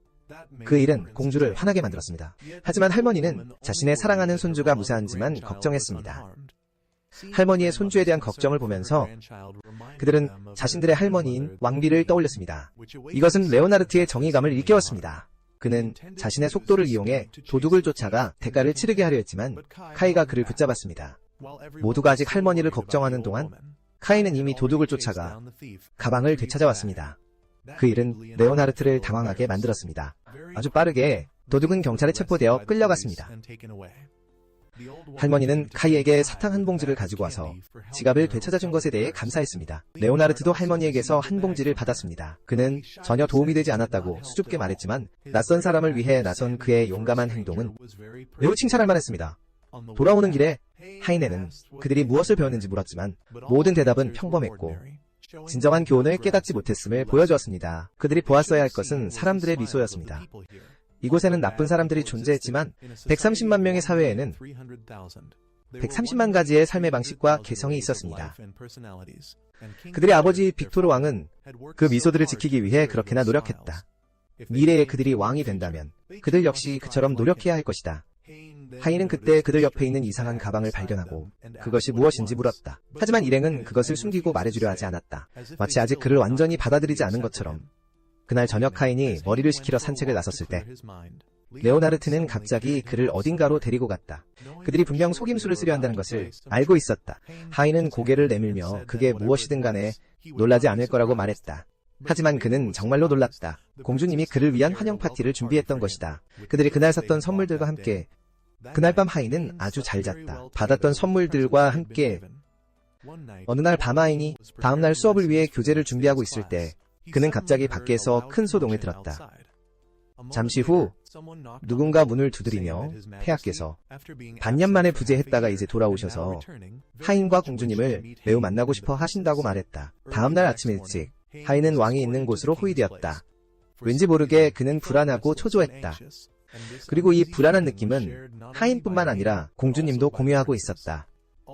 그 일은 공주를 화나게 만들었습니다. 하지만 할머니는 자신의 사랑하는 손주가 무사한지만 걱정했습니다. 할머니의 손주에 대한 걱정을 보면서 그들은 자신들의 할머니인 왕비를 떠올렸습니다. 이것은 레오나르트의 정의감을 일깨웠습니다. 그는 자신의 속도를 이용해 도둑을 쫓아가 대가를 치르게 하려 했지만 카이가 그를 붙잡았습니다. 모두가 아직 할머니를 걱정하는 동안 카이는 이미 도둑을 쫓아가 가방을 되찾아왔습니다. 그 일은 레오나르트를 당황하게 만들었습니다. 아주 빠르게 도둑은 경찰에 체포되어 끌려갔습니다. 할머니는 카이에게 사탕 한 봉지를 가지고 와서 지갑을 되찾아준 것에 대해 감사했습니다. 레오나르트도 할머니에게서 한 봉지를 받았습니다. 그는 전혀 도움이 되지 않았다고 수줍게 말했지만 낯선 사람을 위해 나선 그의 용감한 행동은 매우 칭찬할 만했습니다. 돌아오는 길에 하이네는 그들이 무엇을 배웠는지 물었지만 모든 대답은 평범했고 진정한 교훈을 깨닫지 못했음을 보여주었습니다. 그들이 보았어야 할 것은 사람들의 미소였습니다. 이곳에는 나쁜 사람들이 존재했지만 130만 명의 사회에는 130만 가지의 삶의 방식과 개성이 있었습니다. 그들의 아버지 빅토르 왕은 그 미소들을 지키기 위해 그렇게나 노력했다. 미래에 그들이 왕이 된다면 그들 역시 그처럼 노력해야 할 것이다. 하이는 그때 그들 옆에 있는 이상한 가방을 발견하고 그것이 무엇인지 물었다. 하지만 일행은 그것을 숨기고 말해주려 하지 않았다. 마치 아직 그를 완전히 받아들이지 않은 것처럼. 그날 저녁 하인이 머리를 식히러 산책을 나섰을 때 레오나르트는 갑자기 그를 어딘가로 데리고 갔다. 그들이 분명 속임수를 쓰려 한다는 것을 알고 있었다. 하인은 고개를 내밀며 그게 무엇이든 간에 놀라지 않을 거라고 말했다. 하지만 그는 정말로 놀랐다. 공주님이 그를 위한 환영 파티를 준비했던 것이다. 그들이 그날 샀던 선물들과 함께 그날 밤 하인은 아주 잘 잤다. 받았던 선물들과 함께 어느 날 밤 하인이 다음날 수업을 위해 교재를 준비하고 있을 때 그는 갑자기 밖에서 큰 소동을 들었다. 잠시 후 누군가 문을 두드리며 폐하께서 반년 만에 부재했다가 이제 돌아오셔서 하인과 공주님을 매우 만나고 싶어 하신다고 말했다. 다음날 아침 일찍 하인은 왕이 있는 곳으로 호위되었다. 왠지 모르게 그는 불안하고 초조했다. 그리고 이 불안한 느낌은 하인뿐만 아니라 공주님도 공유하고 있었다.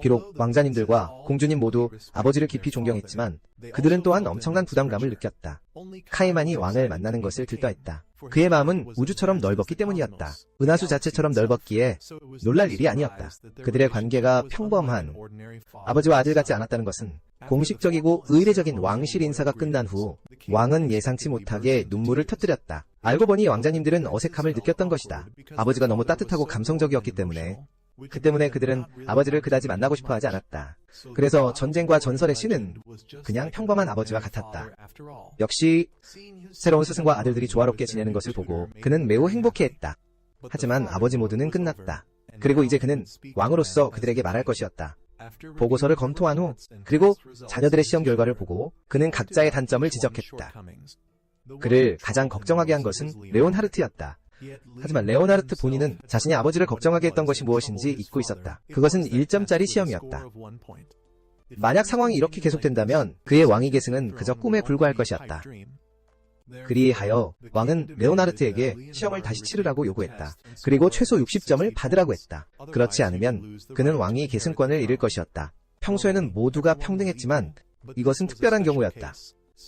비록 왕자님들과 공주님 모두 아버지를 깊이 존경했지만 그들은 또한 엄청난 부담감을 느꼈다. 카이만이 왕을 만나는 것을 들떠했다. 그의 마음은 우주처럼 넓었기 때문이었다. 은하수 자체처럼 넓었기에 놀랄 일이 아니었다. 그들의 관계가 평범한 아버지와 아들 같지 않았다는 것은 공식적이고 의례적인 왕실 인사가 끝난 후 왕은 예상치 못하게 눈물을 터뜨렸다. 알고 보니 왕자님들은 어색함을 느꼈던 것이다. 아버지가 너무 따뜻하고 감성적이었기 때문에 그 때문에 그들은 아버지를 그다지 만나고 싶어 하지 않았다. 그래서 전쟁과 전설의 신은 그냥 평범한 아버지와 같았다. 역시 새로운 스승과 아들들이 조화롭게 지내는 것을 보고 그는 매우 행복해했다. 하지만 아버지 모드는 끝났다. 그리고 이제 그는 왕으로서 그들에게 말할 것이었다. 보고서를 검토한 후 그리고 자녀들의 시험 결과를 보고 그는 각자의 단점을 지적했다. 그를 가장 걱정하게 한 것은 레온하르트였다. 하지만 레오나르트 본인은 자신이 아버지를 걱정하게 했던 것이 무엇인지 잊고 있었다. 그것은 1점짜리 시험이었다. 만약 상황이 이렇게 계속된다면 그의 왕위 계승은 그저 꿈에 불과할 것이었다. 그리하여 왕은 레오나르트에게 시험을 다시 치르라고 요구했다. 그리고 최소 60점을 받으라고 했다. 그렇지 않으면 그는 왕위 계승권을 잃을 것이었다. 평소에는 모두가 평등했지만 이것은 특별한 경우였다.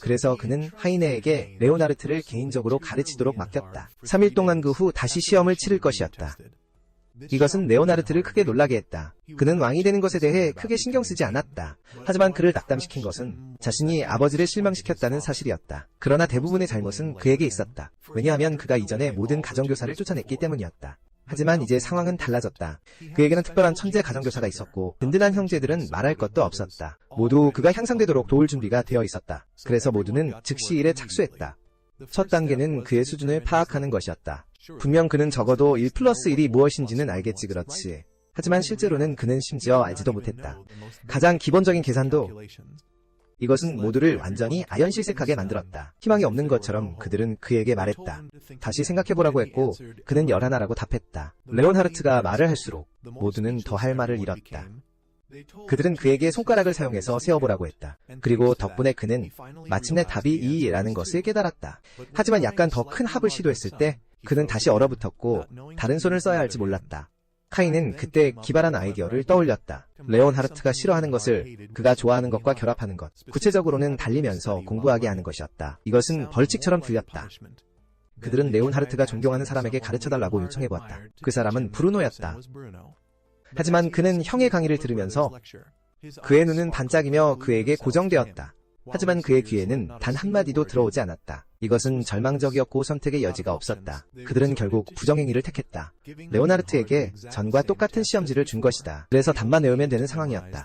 그래서 그는 하이네에게 레오나르트를 개인적으로 가르치도록 맡겼다. 3일 동안 그 후 다시 시험을 치를 것이었다. 이것은 레오나르트를 크게 놀라게 했다. 그는 왕이 되는 것에 대해 크게 신경 쓰지 않았다. 하지만 그를 낙담시킨 것은 자신이 아버지를 실망시켰다는 사실이었다. 그러나 대부분의 잘못은 그에게 있었다. 왜냐하면 그가 이전에 모든 가정교사를 쫓아냈기 때문이었다. 하지만 이제 상황은 달라졌다. 그에게는 특별한 천재 가정교사가 있었고 든든한 형제들은 말할 것도 없었다. 모두 그가 향상되도록 도울 준비가 되어 있었다. 그래서 모두는 즉시 일에 착수했다. 첫 단계는 그의 수준을 파악하는 것이었다. 분명 그는 적어도 1+1이 무엇인지는 알겠지, 그렇지. 하지만 실제로는 그는 심지어 알지도 못했다. 가장 기본적인 계산도 이것은 모두를 완전히 아연실색하게 만들었다. 희망이 없는 것처럼 그들은 그에게 말했다. 다시 생각해보라고 했고 그는 11라고 답했다. 레온하르트가 말을 할수록 모두는 더 할 말을 잃었다. 그들은 그에게 손가락을 사용해서 세어보라고 했다. 그리고 덕분에 그는 마침내 답이 2라는 것을 깨달았다. 하지만 약간 더 큰 합을 시도했을 때 그는 다시 얼어붙었고 다른 손을 써야 할지 몰랐다. 카인은 그때 기발한 아이디어를 떠올렸다. 레온하르트가 싫어하는 것을 그가 좋아하는 것과 결합하는 것. 구체적으로는 달리면서 공부하게 하는 것이었다. 이것은 벌칙처럼 들렸다. 그들은 레온하르트가 존경하는 사람에게 가르쳐달라고 요청해보았다. 그 사람은 브루노였다. 하지만 그는 형의 강의를 들으면서 그의 눈은 반짝이며 그에게 고정되었다. 하지만 그의 귀에는 단 한마디도 들어오지 않았다. 이것은 절망적이었고 선택의 여지가 없었다. 그들은 결국 부정행위를 택했다. 레오나르트에게 전과 똑같은 시험지를 준 것이다. 그래서 답만 외우면 되는 상황이었다.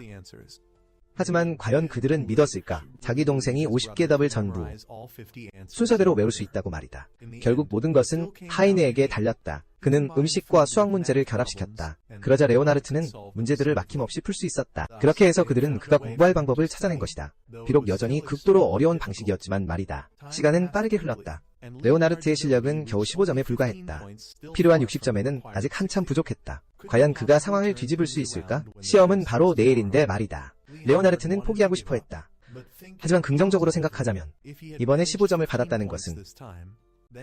하지만 과연 그들은 믿었을까? 자기 동생이 50개 답을 전부 순서대로 외울 수 있다고 말이다. 결국 모든 것은 하이네에게 달렸다. 그는 음식과 수학 문제를 결합시켰다. 그러자 레오나르트는 문제들을 막힘없이 풀 수 있었다. 그렇게 해서 그들은 그가 공부할 방법을 찾아낸 것이다. 비록 여전히 극도로 어려운 방식이었지만 말이다. 시간은 빠르게 흘렀다. 레오나르트의 실력은 겨우 15점에 불과했다. 필요한 60점에는 아직 한참 부족했다. 과연 그가 상황을 뒤집을 수 있을까? 시험은 바로 내일인데 말이다. 레오나르트는 포기하고 싶어 했다. 하지만 긍정적으로 생각하자면 이번에 15점을 받았다는 것은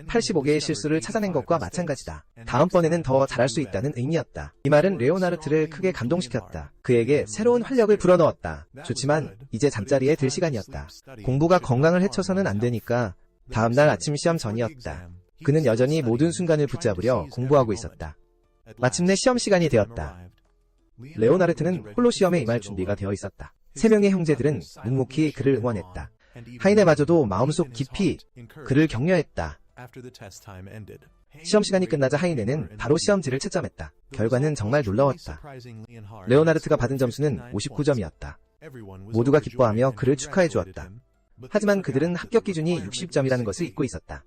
85개의 실수를 찾아낸 것과 마찬가지다. 다음번에는 더 잘할 수 있다는 의미였다. 이 말은 레오나르트를 크게 감동시켰다. 그에게 새로운 활력을 불어넣었다. 좋지만 이제 잠자리에 들 시간이었다. 공부가 건강을 해쳐서는 안 되니까 다음날 아침 시험 전이었다. 그는 여전히 모든 순간을 붙잡으려 공부하고 있었다. 마침내 시험 시간이 되었다. 레오나르트는 홀로 시험에 임할 준비가 되어 있었다. 3명의 형제들은 묵묵히 그를 응원했다. 하이네마저도 마음속 깊이 그를 격려했다. 시험 시간이 끝나자 하이네는 바로 시험지를 채점했다. 결과는 정말 놀라웠다. 레오나르트가 받은 점수는 59점이었다. 모두가 기뻐하며 그를 축하해 주었다. 하지만 그들은 합격 기준이 60점이라는 것을 잊고 있었다.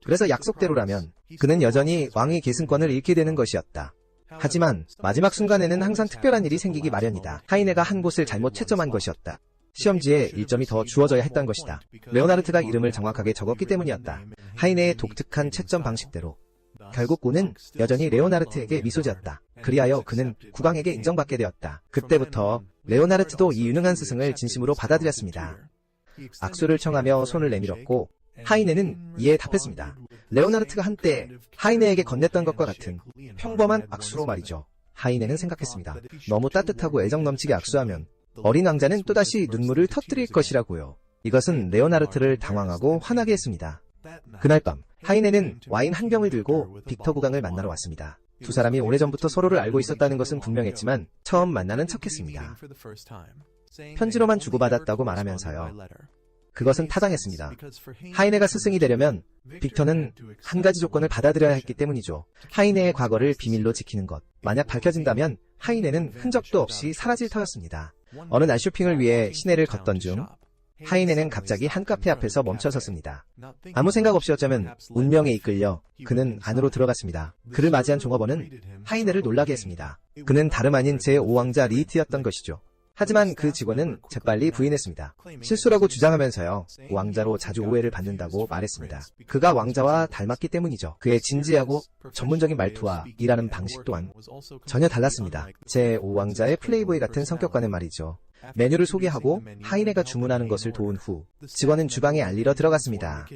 그래서 약속대로라면 그는 여전히 왕위 계승권을 잃게 되는 것이었다. 하지만 마지막 순간에는 항상 특별한 일이 생기기 마련이다. 하이네가 한 곳을 잘못 채점한 것이었다. 시험지에 1점이 더 주어져야 했던 것이다. 레오나르트가 이름을 정확하게 적었기 때문이었다. 하이네의 독특한 채점 방식대로. 결국 고는 여전히 레오나르트에게 미소 지었다. 그리하여 그는 국왕에게 인정받게 되었다. 그때부터 레오나르트도 이 유능한 스승을 진심으로 받아들였습니다. 악수를 청하며 손을 내밀었고 하이네는 이에 답했습니다. 레오나르트가 한때 하이네에게 건넸던 것과 같은 평범한 악수로 말이죠. 하이네는 생각했습니다. 너무 따뜻하고 애정 넘치게 악수하면 어린 왕자는 또다시 눈물을 터뜨릴 것이라고요. 이것은 레오나르트를 당황하고 화나게 했습니다. 그날 밤 하이네는 와인 한 병을 들고 빅터 국왕을 만나러 왔습니다. 두 사람이 오래전부터 서로를 알고 있었다는 것은 분명했지만 처음 만나는 척했습니다. 편지로만 주고받았다고 말하면서요. 그것은 타당했습니다. 하이네가 스승이 되려면 빅터는 한 가지 조건을 받아들여야 했기 때문이죠. 하이네의 과거를 비밀로 지키는 것. 만약 밝혀진다면 하이네는 흔적도 없이 사라질 터였습니다. 어느 날 쇼핑을 위해 시내를 걷던 중 하이네는 갑자기 한 카페 앞에서 멈춰섰습니다. 아무 생각 없이 어쩌면 운명에 이끌려 그는 안으로 들어갔습니다. 그를 맞이한 종업원은 하이네를 놀라게 했습니다. 그는 다름 아닌 제5왕자 리히트였던 것이죠. 하지만 그 직원은 재빨리 부인했습니다. 실수라고 주장하면서요, 왕자로 자주 오해를 받는다고 말했습니다. 그가 왕자와 닮았기 때문이죠. 그의 진지하고 전문적인 말투와 일하는 방식 또한 전혀 달랐습니다. 제5왕자의 플레이보이 같은 성격과는 말이죠. 메뉴를 소개하고 하이네가 주문하는 것을 도운 후 직원은 주방에 알리러 들어갔습니다.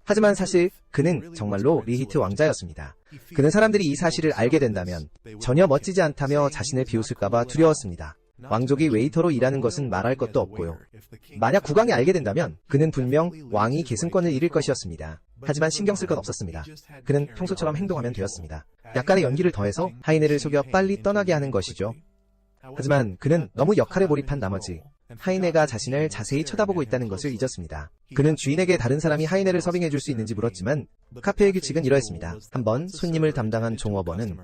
하지만 사실 그는 정말로 리히트 왕자였습니다. 그는 사람들이 이 사실을 알게 된다면 전혀 멋지지 않다며 자신을 비웃을까봐 두려웠습니다. 왕족이 웨이터로 일하는 것은 말할 것도 없고요. 만약 국왕이 알게 된다면 그는 분명 왕이 계승권을 잃을 것이었습니다. 하지만 신경 쓸 것 없었습니다. 그는 평소처럼 행동하면 되었습니다. 약간의 연기를 더해서 하이네를 속여 빨리 떠나게 하는 것이죠. 하지만 그는 너무 역할에 몰입한 나머지 하이네가 자신을 자세히 쳐다보고 있다는 것을 잊었습니다. 그는 주인에게 다른 사람이 하이네를 서빙해줄 수 있는지 물었지만 카페의 규칙은 이러했습니다. 한번 손님을 담당한 종업원은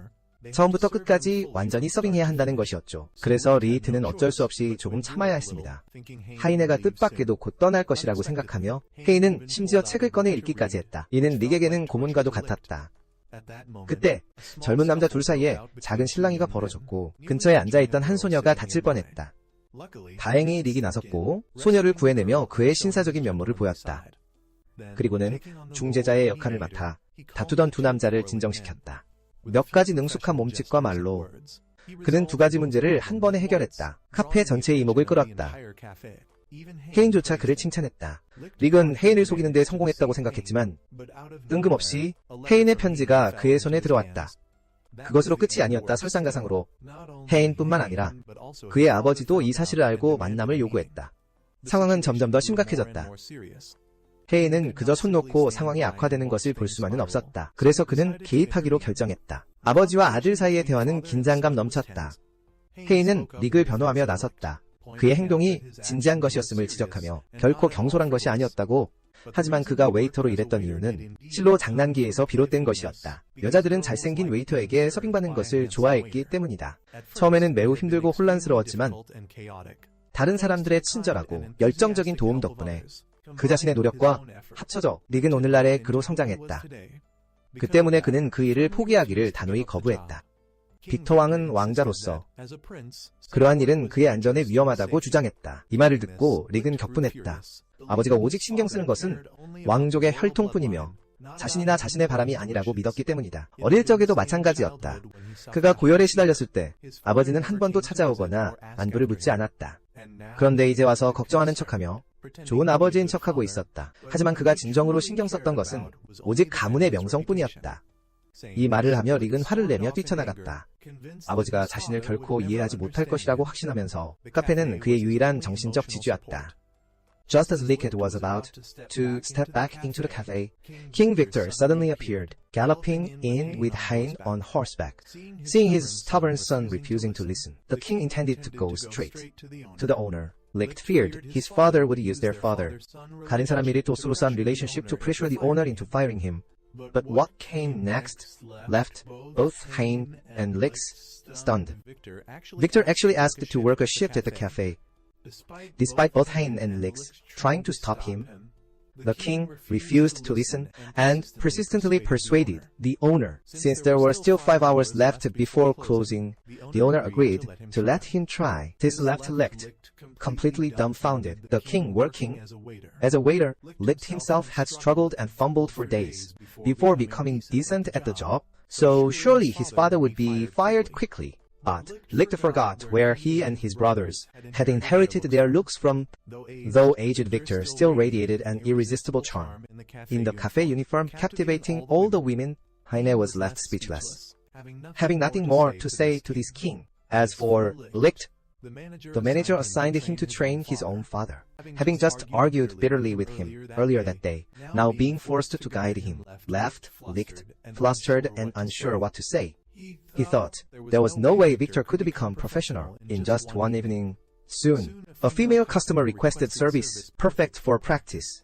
처음부터 끝까지 완전히 서빙해야 한다는 것이었죠. 그래서 리히트는 어쩔 수 없이 조금 참아야 했습니다. 하이네가 뜻밖에도 곧 떠날 것이라고 생각하며 헤이는 심지어 책을 꺼내 읽기까지 했다. 이는 릭에게는 고문과도 같았다. 그때 젊은 남자 둘 사이에 작은 실랑이가 벌어졌고 근처에 앉아있던 한 소녀가 다칠 뻔했다. 다행히 릭이 나섰고 소녀를 구해내며 그의 신사적인 면모를 보였다. 그리고는 중재자의 역할을 맡아 다투던 두 남자를 진정시켰다. 몇 가지 능숙한 몸짓과 말로 그는 두 가지 문제를 한 번에 해결했다. 카페 전체의 이목을 끌었다. 헤인조차 그를 칭찬했다. 릭은 헤인을 속이는 데 성공했다고 생각했지만 뜬금없이 헤인의 편지가 그의 손에 들어왔다. 그것으로 끝이 아니었다. 설상가상으로 헤인뿐만 아니라 그의 아버지도 이 사실을 알고 만남을 요구했다. 상황은 점점 더 심각해졌다. 헤인은 그저 손 놓고 상황이 악화되는 것을 볼 수만은 없었다. 그래서 그는 개입하기로 결정했다. 아버지와 아들 사이의 대화는 긴장감 넘쳤다. 헤인은 릭을 변호하며 나섰다. 그의 행동이 진지한 것이었음을 지적하며 결코 경솔한 것이 아니었다고. 하지만 그가 웨이터로 일했던 이유는 실로 장난기에서 비롯된 것이었다. 여자들은 잘생긴 웨이터에게 서빙받는 것을 좋아했기 때문이다. 처음에는 매우 힘들고 혼란스러웠지만 다른 사람들의 친절하고 열정적인 도움 덕분에 그 자신의 노력과 합쳐져 릭은 오늘날의 그로 성장했다. 그 때문에 그는 그 일을 포기하기를 단호히 거부했다. 빅터 왕은 왕자로서 그러한 일은 그의 안전에 위험하다고 주장했다. 이 말을 듣고 릭은 격분했다. 아버지가 오직 신경 쓰는 것은 왕족의 혈통뿐이며 자신이나 자신의 바람이 아니라고 믿었기 때문이다. 어릴 적에도 마찬가지였다. 그가 고열에 시달렸을 때 아버지는 한 번도 찾아오거나 안부를 묻지 않았다. 그런데 이제 와서 걱정하는 척하며 좋은 아버지인 척하고 있었다. 하지만 그가 진정으로 신경 썼던 것은 오직 가문의 명성뿐이었다. 이 말을 하며 릭은 화를 내며 뛰쳐나갔다. 아버지가 자신을 결코 이해하지 못할 것이라고 확신하면서 카페는 그의 유일한 정신적 지주였다. Just as Lickett was about to step back into the cafe, King Victor suddenly appeared, galloping in with Hein on horseback. Seeing his stubborn son refusing to listen, the king intended to go straight to the owner. Lickett feared his father would use their 가린 사람 일이 도수로선 relationship to pressure the owner into firing him. But what came next left both Hein and Lickett stunned. Victor actually asked to work a shift at the cafe. Despite both Hein and Lickett trying to stop him, the king refused to listen and persistently persuaded the owner. Since there were still 5 hours left before closing, the owner agreed to let him try. This left Lickett completely dumbfounded. The king, working as a waiter, Lickett himself had struggled and fumbled for days before becoming decent at the job, so surely his father would be fired quickly. But Lickett forgot where he and his brothers had inherited their looks from, though aged Victor still radiated an irresistible charm. In the cafe uniform captivating all the women, Heine was left speechless, having nothing more to say to this king. As for Lickett, the manager assigned him to train his own father, having just argued bitterly with him earlier that day, now being forced to guide him, left Lickett flustered and unsure what to say. He thought there was no way Victor could become professional in just one evening. Soon, a female customer requested service perfect for practice.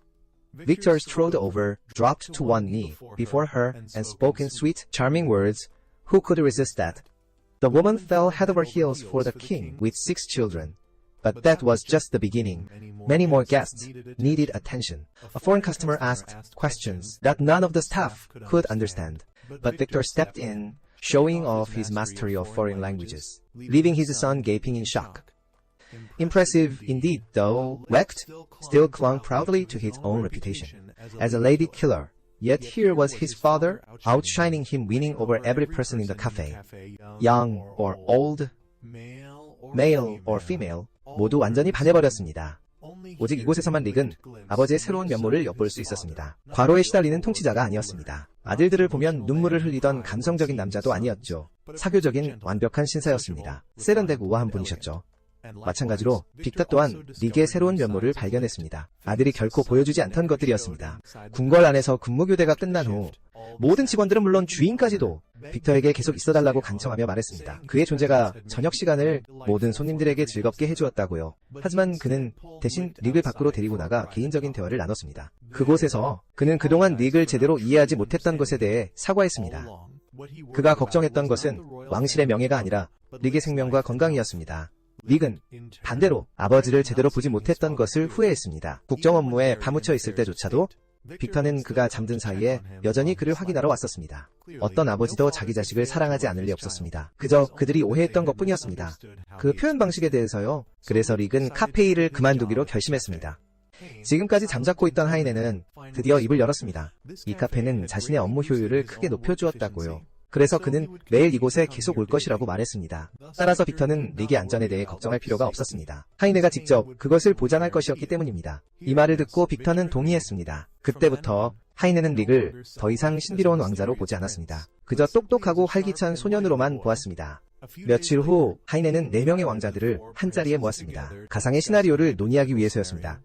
Victor strode over, dropped to one knee before her, and spoke in sweet, charming words. Who could resist that? The woman fell head over heels for the king with 6 children. But that was just the beginning. Many more guests needed attention. A foreign customer asked questions that none of the staff could understand. But Victor stepped in, showing off his mastery of foreign languages, leaving his son gaping in shock. Impressive indeed, though Wecht still clung proudly to his own reputation as a lady killer. Yet here was his father, outshining him, winning over every person in the cafe. Young or old, male or female, 모두 완전히 반해버렸습니다. 오직 이곳에서만 릭은 아버지의 새로운 면모를 엿볼 수 있었습니다. 과로에 시달리는 통치자가 아니었습니다. 아들들을 보면 눈물을 흘리던 감성적인 남자도 아니었죠. 사교적인 완벽한 신사였습니다. 세련되고 우아한 분이셨죠. 마찬가지로 빅터 또한 릭의 새로운 면모를 발견했습니다. 아들이 결코 보여주지 않던 것들이었습니다. 궁궐 안에서 근무교대가 끝난 후 모든 직원들은 물론 주인까지도 빅터에게 계속 있어달라고 간청하며 말했습니다. 그의 존재가 저녁 시간을 모든 손님들에게 즐겁게 해주었다고요. 하지만 그는 대신 릭을 밖으로 데리고 나가 개인적인 대화를 나눴습니다. 그곳에서 그는 그동안 릭을 제대로 이해하지 못했던 것에 대해 사과했습니다. 그가 걱정했던 것은 왕실의 명예가 아니라 릭의 생명과 건강이었습니다. 릭은 반대로 아버지를 제대로 보지 못했던 것을 후회했습니다. 국정 업무에 파묻혀 있을 때조차도 빅터는 그가 잠든 사이에 여전히 그를 확인하러 왔었습니다. 어떤 아버지도 자기 자식을 사랑하지 않을 리 없었습니다. 그저 그들이 오해했던 것뿐이었습니다. 그 표현 방식에 대해서요. 그래서 릭은 카페일을 그만두기로 결심했습니다. 지금까지 잠자코 있던 하이네는 드디어 입을 열었습니다. 이 카페는 자신의 업무 효율을 크게 높여주었다고요. 그래서 그는 매일 이곳에 계속 올 것이라고 말했습니다. 따라서 빅터는 릭의 안전에 대해 걱정할 필요가 없었습니다. 하이네가 직접 그것을 보장할 것이었기 때문입니다. 이 말을 듣고 빅터는 동의했습니다. 그때부터 하이네는 릭을 더 이상 신비로운 왕자로 보지 않았습니다. 그저 똑똑하고 활기찬 소년으로만 보았습니다. 며칠 후 하이네는 4명의 왕자들을 한자리에 모았습니다. 가상의 시나리오를 논의하기 위해서였습니다.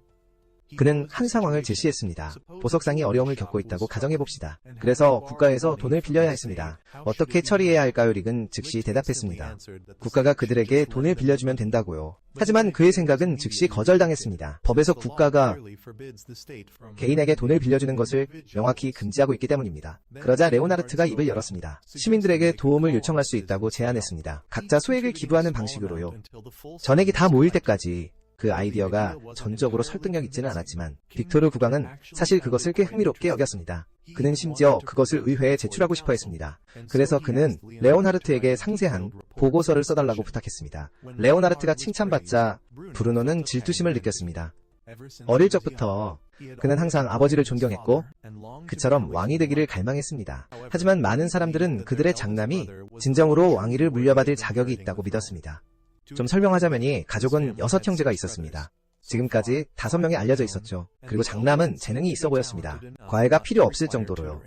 그는 한 상황을 제시했습니다. 보석상이 어려움을 겪고 있다고 가정해봅시다. 그래서 국가에서 돈을 빌려야 했습니다. 어떻게 처리해야 할까요? 릭은 즉시 대답했습니다. 국가가 그들에게 돈을 빌려주면 된다고요. 하지만 그의 생각은 즉시 거절당했습니다. 법에서 국가가 개인에게 돈을 빌려주는 것을 명확히 금지하고 있기 때문입니다. 그러자 레오나르트가 입을 열었습니다. 시민들에게 도움을 요청할 수 있다고 제안했습니다. 각자 소액을 기부하는 방식으로요. 전액이 다 모일 때까지. 그 아이디어가 전적으로 설득력 있지는 않았지만 빅토르 국왕은 사실 그것을 꽤 흥미롭게 여겼습니다. 그는 심지어 그것을 의회에 제출하고 싶어 했습니다. 그래서 그는 레오나르트에게 상세한 보고서를 써달라고 부탁했습니다. 레오나르트가 칭찬받자 브루노는 질투심을 느꼈습니다. 어릴 적부터 그는 항상 아버지를 존경했고 그처럼 왕이 되기를 갈망했습니다. 하지만 많은 사람들은 그들의 장남이 진정으로 왕위를 물려받을 자격이 있다고 믿었습니다. 좀 설명하자면이 가족은 6형제가 있었습니다. 지금까지 5명이 알려져 있었죠. 그리고 장남은 재능이 있어 보였습니다. 과외가 필요 없을 정도로요.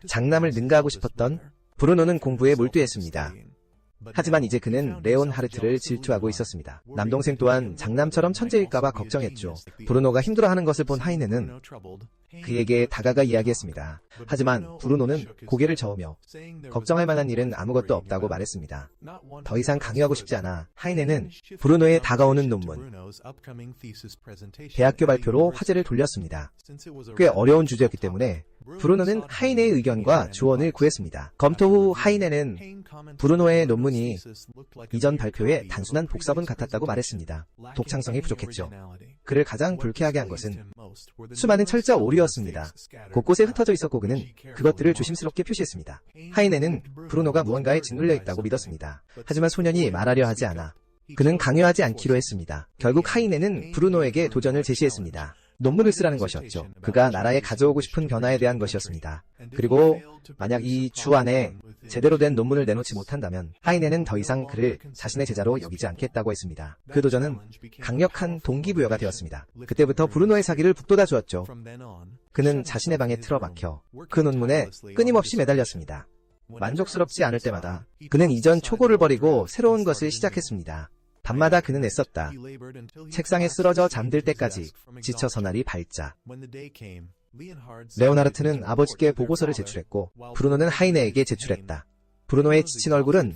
장남을 능가하고 싶었던 브루노는 공부에 몰두했습니다. 하지만 이제 그는 레온하르트를 질투하고 있었습니다. 남동생 또한 장남처럼 천재일까봐 걱정했죠. 브루노가 힘들어하는 것을 본 하이네는 그에게 다가가 이야기했습니다. 하지만 브루노는 고개를 저으며 걱정할 만한 일은 아무것도 없다고 말했습니다. 더 이상 강요하고 싶지 않아 하이네는 브루노의 다가오는 논문, 대학교 발표로 화제를 돌렸습니다. 꽤 어려운 주제였기 때문에 브루노는 하이네의 의견과 조언을 구했습니다. 검토 후 하이네는 브루노의 논문이 이전 발표의 단순한 복사본 같았다고 말했습니다. 독창성이 부족했죠. 그를 가장 불쾌하게 한 것은 수많은 철자 오류였습니다. 곳곳에 흩어져 있었고 그는 그것들을 조심스럽게 표시했습니다. 하이네는 브루노가 무언가에 짓눌려 있다고 믿었습니다. 하지만 소년이 말하려 하지 않아 그는 강요하지 않기로 했습니다. 결국 하이네는 브루노에게 도전을 제시했습니다. 논문을 쓰라는 것이었죠. 그가 나라에 가져오고 싶은 변화에 대한 것이었습니다. 그리고 만약 이 주 안에 제대로 된 논문을 내놓지 못한다면 하이네는 더 이상 그를 자신의 제자로 여기지 않겠다고 했습니다. 그 도전은 강력한 동기부여가 되었습니다. 그때부터 브루노의 사기를 북돋아 주었죠. 그는 자신의 방에 틀어박혀 그 논문에 끊임없이 매달렸습니다. 만족스럽지 않을 때마다 그는 이전 초고를 버리고 새로운 것을 시작했습니다. 밤마다 그는 애썼다. 책상에 쓰러져 잠들 때까지 지쳐서 날이 밝자. 레오나르트는 아버지께 보고서를 제출했고 브루노는 하이네에게 제출했다. 브루노의 지친 얼굴은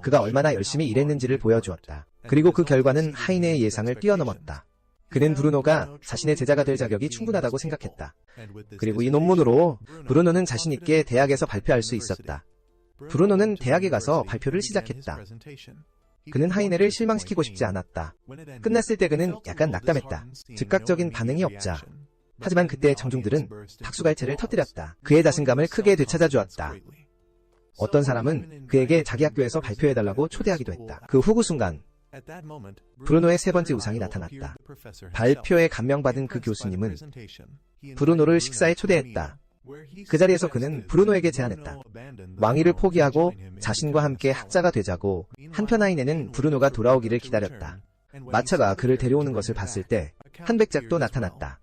그가 얼마나 열심히 일했는지를 보여주었다. 그리고 그 결과는 하이네의 예상을 뛰어넘었다. 그는 브루노가 자신의 제자가 될 자격이 충분하다고 생각했다. 그리고 이 논문으로 브루노는 자신 있게 대학에서 발표할 수 있었다. 브루노는 대학에 가서 발표를 시작했다. 그는 하이네를 실망시키고 싶지 않았다. 끝났을 때 그는 약간 낙담했다. 즉각적인 반응이 없자. 하지만 그때 청중들은 박수갈채를 터뜨렸다. 그의 자신감을 크게 되찾아 주었다. 어떤 사람은 그에게 자기 학교에서 발표해달라고 초대하기도 했다. 그 후구 순간 브루노의 세 번째 우상이 나타났다. 발표에 감명받은 그 교수님은 브루노를 식사에 초대했다. 그 자리에서 그는 브루노에게 제안했다. 왕위를 포기하고 자신과 함께 학자가 되자고. 한편 하이네는 브루노가 돌아오기를 기다렸다. 마차가 그를 데려오는 것을 봤을 때 한 백작도 나타났다.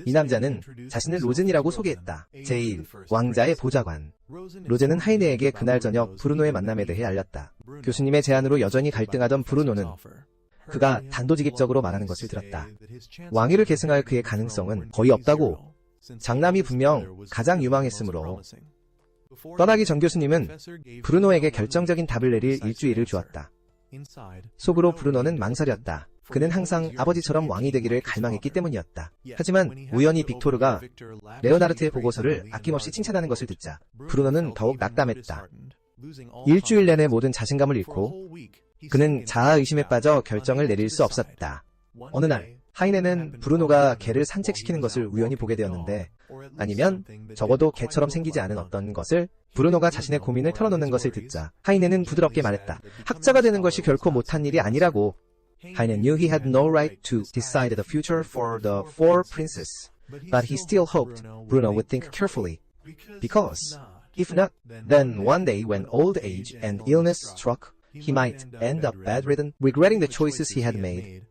이 남자는 자신을 로젠이라고 소개했다. 제1. 왕자의 보좌관. 로젠은 하이네에게 그날 저녁 브루노의 만남에 대해 알렸다. 교수님의 제안으로 여전히 갈등하던 브루노는 그가 단도직입적으로 말하는 것을 들었다. 왕위를 계승할 그의 가능성은 거의 없다고. 장남이 분명 가장 유망했으므로. 떠나기 전 교수님은 브루노에게 결정적인 답을 내릴 일주일을 주었다. 속으로 브루노는 망설였다. 그는 항상 아버지처럼 왕이 되기를 갈망했기 때문이었다. 하지만 우연히 빅토르가 레오나르트의 보고서를 아낌없이 칭찬하는 것을 듣자 브루노는 더욱 낙담했다. 일주일 내내 모든 자신감을 잃고 그는 자아의심에 빠져 결정을 내릴 수 없었다. 어느 날 하이네는 브루노가 개를 산책시키는 것을 우연히 보게 되었는데, 아니면 적어도 개처럼 생기지 않은 어떤 것을 브루노가 자신의 고민을 털어놓는 것을 듣자 하이네는 부드럽게 말했다. 학자가 되는 것이 결코 못한 일이 아니라고. 하이네 knew he had no right to decide the future for the four princes, but he still hoped Bruno would think carefully. Because, if not, then one day when old age and illness struck, he might end up bedridden, regretting the choices he had made.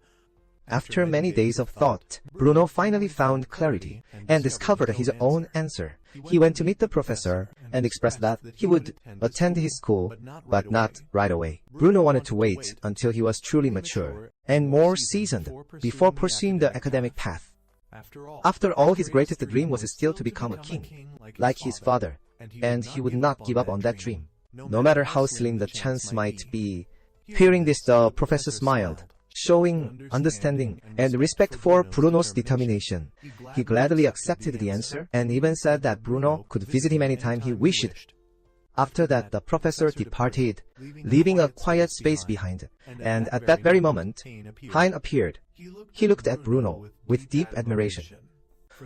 After many days of thought, Bruno finally found clarity and discovered his own answer. He went to meet the professor and expressed that he would attend his school, but not right away. Bruno wanted to wait until he was truly mature and more seasoned before pursuing the academic path. After all, his greatest dream was still to become a king, like his father, and he would not give up on that dream, no matter how slim the chance might be. Hearing this, the professor smiled, showing understanding and respect for Bruno's determination. He gladly accepted the answer and even said that Bruno could visit him anytime he wished. After that, the professor departed, leaving a quiet space behind, and at that very moment, Hein appeared. He looked at Bruno with deep admiration.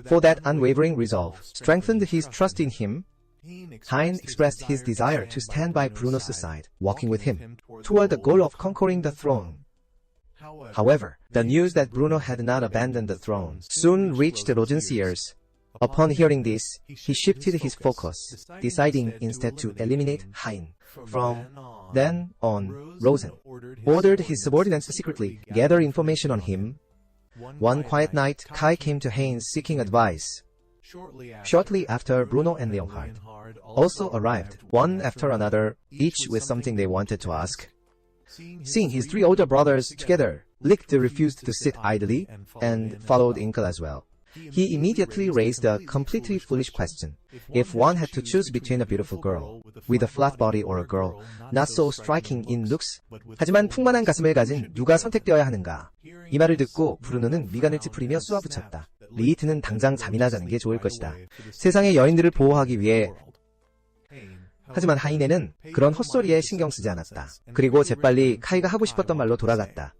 For that unwavering resolve strengthened his trust in him. Hein expressed his desire to stand by Bruno's side, walking with him toward the goal of conquering the throne. However, the news that Bruno had not abandoned the throne soon reached Rozen's ears. Upon hearing this, he shifted his focus, deciding instead to eliminate Hein. From then on, Rozen ordered his subordinates to secretly gather information on him. One quiet night, Kai came to Hein seeking advice. Shortly after, Bruno and Leonhard also arrived, one after another, each with something they wanted to ask. Seeing his three older brothers together, Lichte refused to sit idly and followed Inkel as well. He immediately raised a completely foolish question. If one had to choose between a beautiful girl with a flat body or a girl not so striking in looks, 하지만 풍만한 가슴을 가진 누가 선택되어야 하는가? 이 말을 듣고 브루노는 미간을 찌푸리며 쏘아붙였다. 리히트는 당장 잠이나 자는 게 좋을 것이다. 세상의 여인들을 보호하기 위해. 하지만 하이네는 그런 헛소리에 신경 쓰지 않았다. 그리고 재빨리 카이가 하고 싶었던 말로 돌아갔다.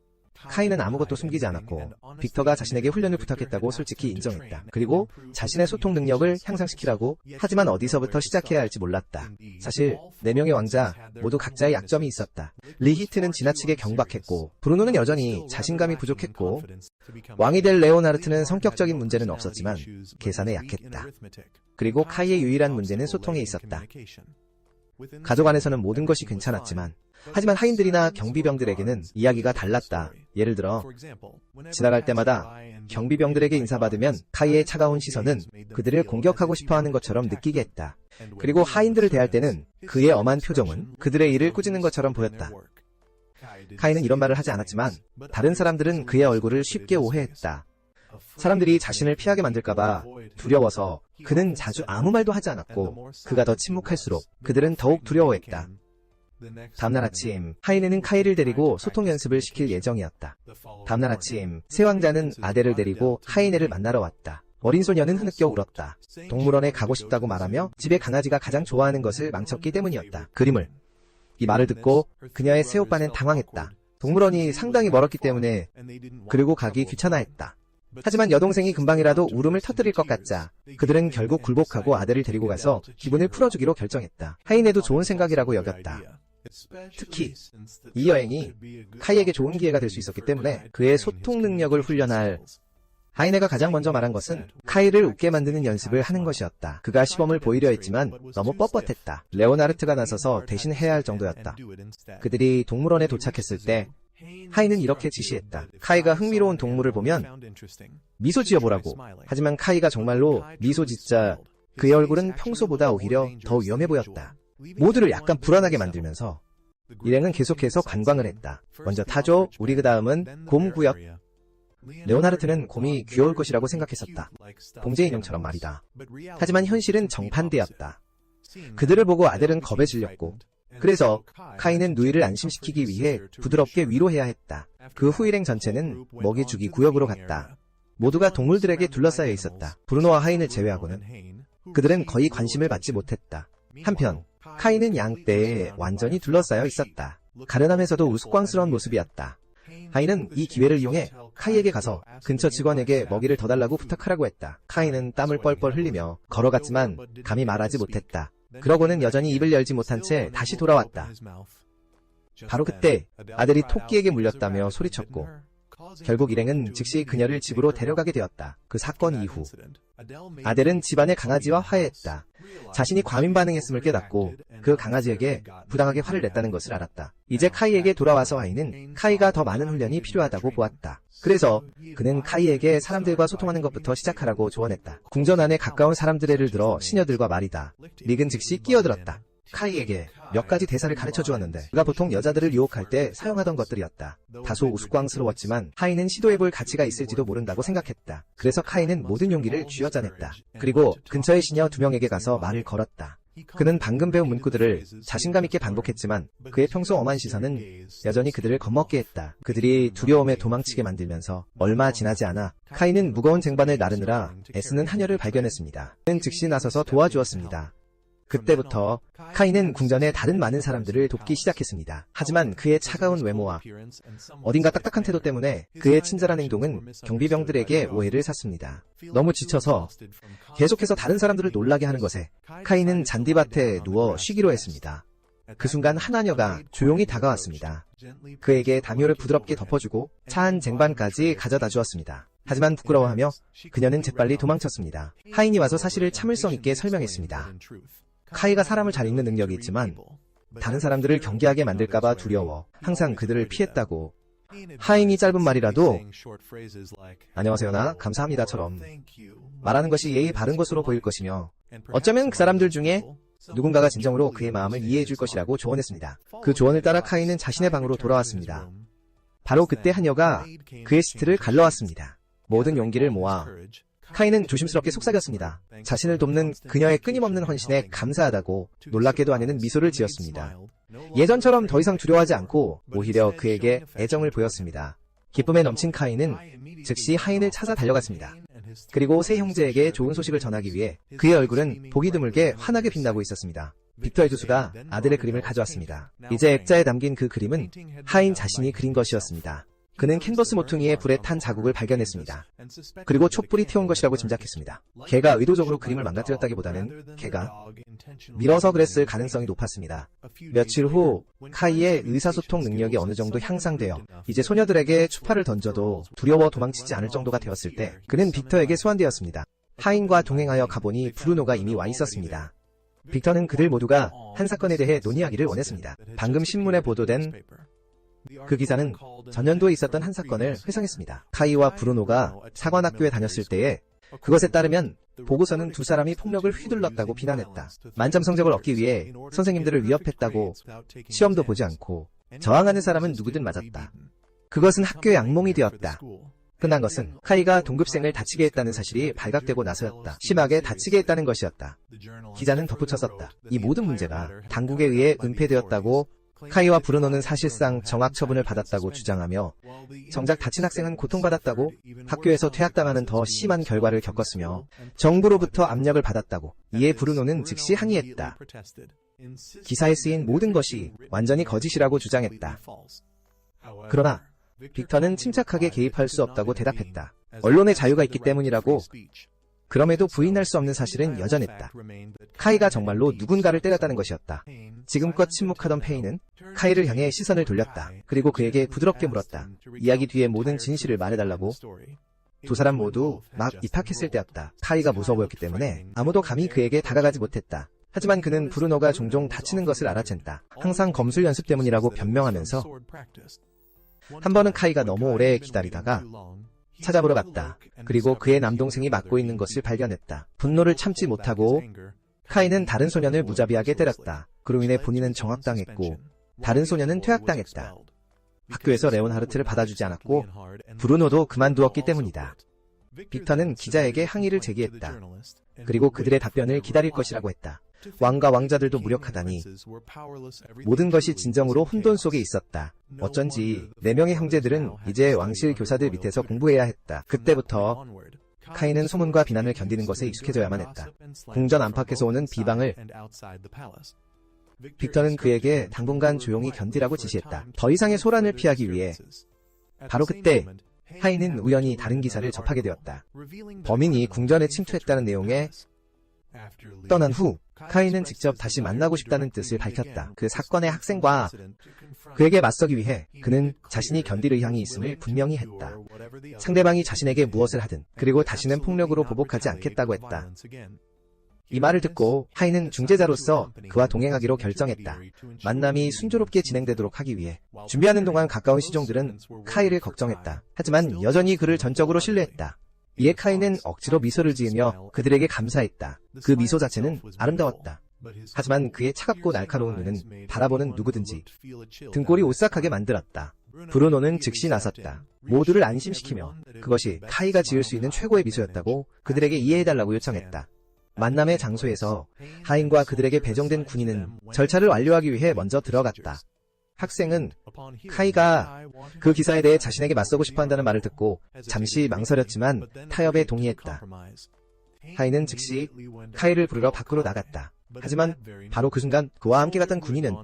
카이는 아무것도 숨기지 않았고 빅터가 자신에게 훈련을 부탁했다고 솔직히 인정했다. 그리고 자신의 소통 능력을 향상시키라고. 하지만 어디서부터 시작해야 할지 몰랐다. 사실 4명의 왕자 모두 각자의 약점이 있었다. 리히트는 지나치게 경박했고 브루노는 여전히 자신감이 부족했고 왕이 될 레오나르트는 성격적인 문제는 없었지만 계산에 약했다. 그리고 카이의 유일한 문제는 소통에 있었다. 가족 안에서는 모든 것이 괜찮았지만 하지만 하인들이나 경비병들에게는 이야기가 달랐다. 예를 들어 지나갈 때마다 경비병들에게 인사받으면 카이의 차가운 시선은 그들을 공격하고 싶어하는 것처럼 느끼게 했다. 그리고 하인들을 대할 때는 그의 엄한 표정은 그들의 일을 꾸짖는 것처럼 보였다. 카이는 이런 말을 하지 않았지만 다른 사람들은 그의 얼굴을 쉽게 오해했다. 사람들이 자신을 피하게 만들까봐 두려워서 그는 자주 아무 말도 하지 않았고 그가 더 침묵할수록 그들은 더욱 두려워했다. 다음날 아침, 하이네는 카이를 데리고 소통 연습을 시킬 예정이었다. 다음날 아침, 새 왕자는 아델을 데리고 하이네를 만나러 왔다. 어린 소녀는 흐느껴 울었다. 동물원에 가고 싶다고 말하며 집에 강아지가 가장 좋아하는 것을 망쳤기 때문이었다. 그림을. 이 말을 듣고 그녀의 새오빠는 당황했다. 동물원이 상당히 멀었기 때문에 그리고 가기 귀찮아했다. 하지만 여동생이 금방이라도 울음을 터뜨릴 것 같자 그들은 결국 굴복하고 아델을 데리고 가서 기분을 풀어주기로 결정했다. 하이네도 좋은 생각이라고 여겼다. 특히 이 여행이 카이에게 좋은 기회가 될 수 있었기 때문에 그의 소통 능력을 훈련할 하이네가 가장 먼저 말한 것은 카이를 웃게 만드는 연습을 하는 것이었다. 그가 시범을 보이려 했지만 너무 뻣뻣했다. 레오나르트가 나서서 대신 해야 할 정도였다. 그들이 동물원에 도착했을 때 하이는 이렇게 지시했다. 카이가 흥미로운 동물을 보면 미소 지어보라고. 하지만 카이가 정말로 미소 짓자 그의 얼굴은 평소보다 오히려 더 위험해 보였다. 모두를 약간 불안하게 만들면서 일행은 계속해서 관광을 했다. 먼저 타조, 우리 그 다음은 곰 구역. 레오나르트는 곰이 귀여울 것이라고 생각했었다. 봉제 인형처럼 말이다. 하지만 현실은 정반대였다. 그들을 보고 아들은 겁에 질렸고 그래서 카이는 누이를 안심시키기 위해 부드럽게 위로해야 했다. 그 후 일행 전체는 먹이주기 구역으로 갔다. 모두가 동물들에게 둘러싸여 있었다. 브루노와 하인을 제외하고는 그들은 거의 관심을 받지 못했다. 한편 카이는 양떼에 완전히 둘러싸여 있었다. 가련하면서도 우스꽝스러운 모습이었다. 하이는 이 기회를 이용해 카이에게 가서 근처 직원에게 먹이를 더 달라고 부탁하라고 했다. 카이는 땀을 뻘뻘 흘리며 걸어갔지만 감히 말하지 못했다. 그러고는 여전히 입을 열지 못한 채 다시 돌아왔다. 바로 그때 아들이 토끼에게 물렸다며 소리쳤고 결국 일행은 즉시 그녀를 집으로 데려가게 되었다. 그 사건 이후 아델은 집안의 강아지와 화해했다. 자신이 과민 반응했음을 깨닫고 그 강아지에게 부당하게 화를 냈다는 것을 알았다. 이제 카이에게 돌아와서 아이는 카이가 더 많은 훈련이 필요하다고 보았다. 그래서 그는 카이에게 사람들과 소통하는 것부터 시작하라고 조언했다. 궁전 안에 가까운 사람들의 예를 들어 시녀들과 말이다. 릭은 즉시 끼어들었다. 카이에게 몇 가지 대사를 가르쳐 주었는데 그가 보통 여자들을 유혹할 때 사용하던 것들이었다. 다소 우스꽝스러웠지만 하이는 시도해볼 가치가 있을지도 모른다고 생각했다. 그래서 카이는 모든 용기를 쥐어짜냈다. 그리고 근처의 시녀 2명에게 가서 말을 걸었다. 그는 방금 배운 문구들을 자신감 있게 반복했지만 그의 평소 엄한 시선은 여전히 그들을 겁먹게 했다. 그들이 두려움에 도망치게 만들면서 얼마 지나지 않아 카이는 무거운 쟁반을 나르느라 애쓰는 하녀를 발견했습니다. 그는 즉시 나서서 도와주었습니다. 그때부터 카이는 궁전의 다른 많은 사람들을 돕기 시작했습니다. 하지만 그의 차가운 외모와 어딘가 딱딱한 태도 때문에 그의 친절한 행동은 경비병들에게 오해를 샀습니다. 너무 지쳐서 계속해서 다른 사람들을 놀라게 하는 것에 카이는 잔디밭에 누워 쉬기로 했습니다. 그 순간 한 하녀가 조용히 다가왔습니다. 그에게 담요를 부드럽게 덮어주고 차 한 쟁반까지 가져다 주었습니다. 하지만 부끄러워하며 그녀는 재빨리 도망쳤습니다. 하인이 와서 사실을 참을성 있게 설명했습니다. 카이가 사람을 잘 읽는 능력이 있지만 다른 사람들을 경계하게 만들까봐 두려워 항상 그들을 피했다고. 하인이 짧은 말이라도 안녕하세요나 감사합니다처럼 말하는 것이 예의 바른 것으로 보일 것이며 어쩌면 그 사람들 중에 누군가가 진정으로 그의 마음을 이해해 줄 것이라고 조언했습니다. 그 조언을 따라 카이는 자신의 방으로 돌아왔습니다. 바로 그때 하녀가 그의 시트를 갈라왔습니다. 모든 용기를 모아 카이는 조심스럽게 속삭였습니다. 자신을 돕는 그녀의 끊임없는 헌신에 감사하다고 놀랍게도 아내는 미소를 지었습니다. 예전처럼 더 이상 두려워하지 않고 오히려 그에게 애정을 보였습니다. 기쁨에 넘친 카이는 즉시 하인을 찾아 달려갔습니다. 그리고 세 형제에게 좋은 소식을 전하기 위해 그의 얼굴은 보기 드물게 환하게 빛나고 있었습니다. 빅터 에두스가 아들의 그림을 가져왔습니다. 이제 액자에 담긴 그 그림은 하인 자신이 그린 것이었습니다. 그는 캔버스 모퉁이에 불에 탄 자국을 발견했습니다. 그리고 촛불이 태운 것이라고 짐작했습니다. 걔가 의도적으로 그림을 망가뜨렸다기보다는 걔가 밀어서 그랬을 가능성이 높았습니다. 며칠 후 카이의 의사소통 능력이 어느 정도 향상되어 이제 소녀들에게 추파를 던져도 두려워 도망치지 않을 정도가 되었을 때 그는 빅터에게 소환되었습니다. 하인과 동행하여 가보니 브루노가 이미 와 있었습니다. 빅터는 그들 모두가 한 사건에 대해 논의하기를 원했습니다. 방금 신문에 보도된 그 기사는 전년도에 있었던 한 사건을 회상했습니다. 카이와 브루노가 사관학교에 다녔을 때에 그것에 따르면 보고서는 두 사람이 폭력을 휘둘렀다고 비난했다. 만점 성적을 얻기 위해 선생님들을 위협했다고 시험도 보지 않고 저항하는 사람은 누구든 맞았다. 그것은 학교의 악몽이 되었다. 끝난 것은 카이가 동급생을 다치게 했다는 사실이 발각되고 나서였다. 심하게 다치게 했다는 것이었다. 기자는 덧붙여 썼다. 이 모든 문제가 당국에 의해 은폐되었다고 카이와 브루노는 사실상 정학 처분을 받았다고 주장하며 정작 다친 학생은 고통받았다고 학교에서 퇴학당하는 더 심한 결과를 겪었으며 정부로부터 압력을 받았다고 이에 브루노는 즉시 항의했다. 기사에 쓰인 모든 것이 완전히 거짓이라고 주장했다. 그러나 빅터는 침착하게 개입할 수 없다고 대답했다. 언론의 자유가 있기 때문이라고. 그럼에도 부인할 수 없는 사실은 여전했다. 카이가 정말로 누군가를 때렸다는 것이었다. 지금껏 침묵하던 페이는 카이를 향해 시선을 돌렸다. 그리고 그에게 부드럽게 물었다. 이야기 뒤에 모든 진실을 말해달라고. 두 사람 모두 막 입학했을 때였다. 카이가 무서워 보였기 때문에 아무도 감히 그에게 다가가지 못했다. 하지만 그는 브루노가 종종 다치는 것을 알아챘다. 항상 검술 연습 때문이라고 변명하면서 한 번은 카이가 너무 오래 기다리다가 찾아보러 갔다. 그리고 그의 남동생이 맞고 있는 것을 발견했다. 분노를 참지 못하고 카이는 다른 소년을 무자비하게 때렸다. 그로 인해 본인은 정학당했고 다른 소년은 퇴학당했다. 학교에서 레온하르트를 받아주지 않았고 브루노도 그만두었기 때문이다. 빅터는 기자에게 항의를 제기했다. 그리고 그들의 답변을 기다릴 것이라고 했다. 왕과 왕자들도 무력하다니. 모든 것이 진정으로 혼돈 속에 있었다. 어쩐지 4명의 형제들은 이제 왕실 교사들 밑에서 공부해야 했다. 그때부터 카이는 소문과 비난을 견디는 것에 익숙해져야만 했다. 궁전 안팎에서 오는 비방을 빅터는 그에게 당분간 조용히 견디라고 지시했다. 더 이상의 소란을 피하기 위해. 바로 그때 하이는 우연히 다른 기사를 접하게 되었다. 범인이 궁전에 침투했다는 내용에 떠난 후 카이는 직접 다시 만나고 싶다는 뜻을 밝혔다. 그 사건의 학생과 그에게 맞서기 위해 그는 자신이 견딜 의향이 있음을 분명히 했다. 상대방이 자신에게 무엇을 하든 그리고 다시는 폭력으로 보복하지 않겠다고 했다. 이 말을 듣고 하이는 중재자로서 그와 동행하기로 결정했다. 만남이 순조롭게 진행되도록 하기 위해 준비하는 동안 가까운 시종들은 카이를 걱정했다. 하지만 여전히 그를 전적으로 신뢰했다. 이에 카이는 억지로 미소를 지으며 그들에게 감사했다. 그 미소 자체는 아름다웠다. 하지만 그의 차갑고 날카로운 눈은 바라보는 누구든지 등골이 오싹하게 만들었다. 브루노는 즉시 나섰다. 모두를 안심시키며 그것이 카이가 지을 수 있는 최고의 미소였다고 그들에게 이해해달라고 요청했다. 만남의 장소에서 하인과 그들에게 배정된 군인은 절차를 완료하기 위해 먼저 들어갔다. 학생은 카이가 그 기사에 대해 자신에게 맞서고 싶어 한다는 말을 듣고 잠시 망설였지만 타협에 동의했다. 하인은 즉시 카이를 부르러 밖으로 나갔다. 하지만 바로 그 순간 그와 함께 갔던 군인은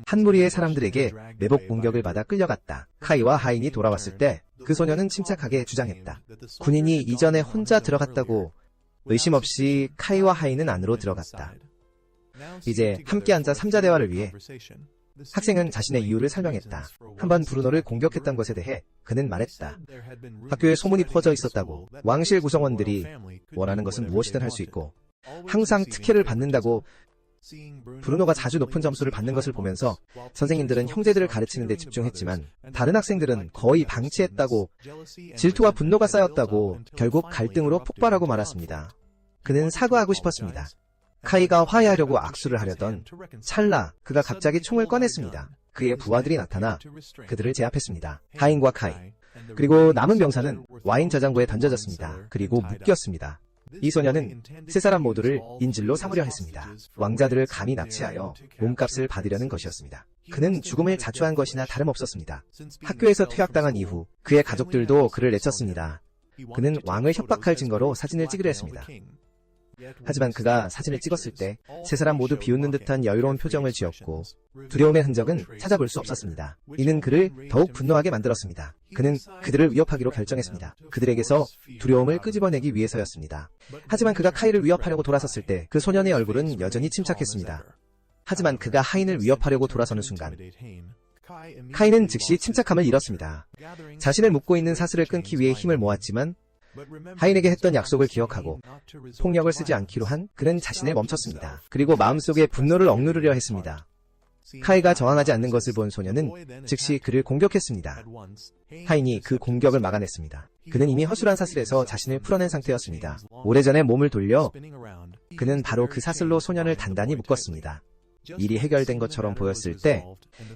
한 무리의 사람들에게 매복 공격을 받아 끌려갔다. 카이와 하인이 돌아왔을 때 그 소녀는 침착하게 주장했다. 군인이 이전에 혼자 들어갔다고. 의심 없이 카이와 하이는 안으로 들어갔다. 이제 함께 앉아 3자 대화를 위해 학생은 자신의 이유를 설명했다. 한번 브루노를 공격했던 것에 대해 그는 말했다. 학교에 소문이 퍼져 있었다고. 왕실 구성원들이 원하는 것은 무엇이든 할 수 있고 항상 특혜를 받는다고. 브루노가 자주 높은 점수를 받는 것을 보면서 선생님들은 형제들을 가르치는 데 집중했지만 다른 학생들은 거의 방치했다고. 질투와 분노가 쌓였다고. 결국 갈등으로 폭발하고 말았습니다. 그는 사과하고 싶었습니다. 카이가 화해하려고 악수를 하려던 찰나 그가 갑자기 총을 꺼냈습니다. 그의 부하들이 나타나 그들을 제압했습니다. 하인과 카이 그리고 남은 병사는 와인 저장고에 던져졌습니다. 그리고 묶였습니다. 이 소녀는 세 사람 모두를 인질로 삼으려 했습니다. 왕자들을 감히 납치하여 몸값을 받으려는 것이었습니다. 그는 죽음을 자초한 것이나 다름없었습니다. 학교에서 퇴학당한 이후 그의 가족들도 그를 내쳤습니다. 그는 왕을 협박할 증거로 사진을 찍으려 했습니다. 하지만 그가 사진을 찍었을 때 세 사람 모두 비웃는 듯한 여유로운 표정을 지었고 두려움의 흔적은 찾아볼 수 없었습니다. 이는 그를 더욱 분노하게 만들었습니다. 그는 그들을 위협하기로 결정했습니다. 그들에게서 두려움을 끄집어내기 위해서였습니다. 하지만 그가 카이를 위협하려고 돌아섰을 때 그 소년의 얼굴은 여전히 침착했습니다. 하지만 그가 하인을 위협하려고 돌아서는 순간 카이는 즉시 침착함을 잃었습니다. 자신을 묶고 있는 사슬을 끊기 위해 힘을 모았지만 하인에게 했던 약속을 기억하고 폭력을 쓰지 않기로 한 그는 자신을 멈췄습니다. 그리고 마음속에 분노를 억누르려 했습니다. 카이가 저항하지 않는 것을 본 소녀는 즉시 그를 공격했습니다. 하인이 그 공격을 막아냈습니다. 그는 이미 허술한 사슬에서 자신을 풀어낸 상태였습니다. 오래전에 몸을 돌려 그는 바로 그 사슬로 소년을 단단히 묶었습니다. 일이 해결된 것처럼 보였을 때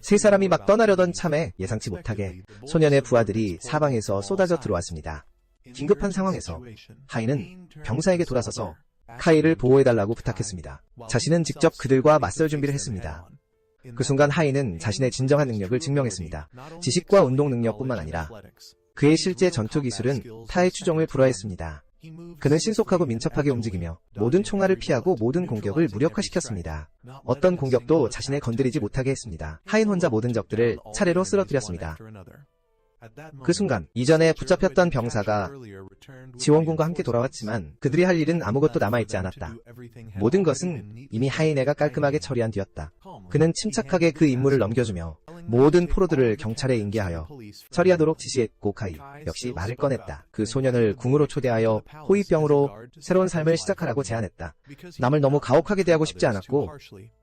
세 사람이 막 떠나려던 참에 예상치 못하게 소년의 부하들이 사방에서 쏟아져 들어왔습니다. 긴급한 상황에서 하인은 병사에게 돌아서서 카이를 보호해달라고 부탁했습니다. 자신은 직접 그들과 맞설 준비를 했습니다. 그 순간 하인은 자신의 진정한 능력을 증명했습니다. 지식과 운동 능력뿐만 아니라 그의 실제 전투 기술은 타의 추종을 불허했습니다. 그는 신속하고 민첩하게 움직이며 모든 총알을 피하고 모든 공격을 무력화시켰습니다. 어떤 공격도 자신을 건드리지 못하게 했습니다. 하인 혼자 모든 적들을 차례로 쓰러뜨렸습니다. 그 순간 이전에 붙잡혔던 병사가 지원군과 함께 돌아왔지만 그들이 할 일은 아무것도 남아있지 않았다. 모든 것은 이미 하이네가 깔끔하게 처리한 뒤였다. 그는 침착하게 그 임무를 넘겨주며 모든 포로들을 경찰에 인계하여 처리하도록 지시했고 카이 역시 말을 꺼냈다. 그 소년을 궁으로 초대하여 호위병으로 새로운 삶을 시작하라고 제안했다. 남을 너무 가혹하게 대하고 싶지 않았고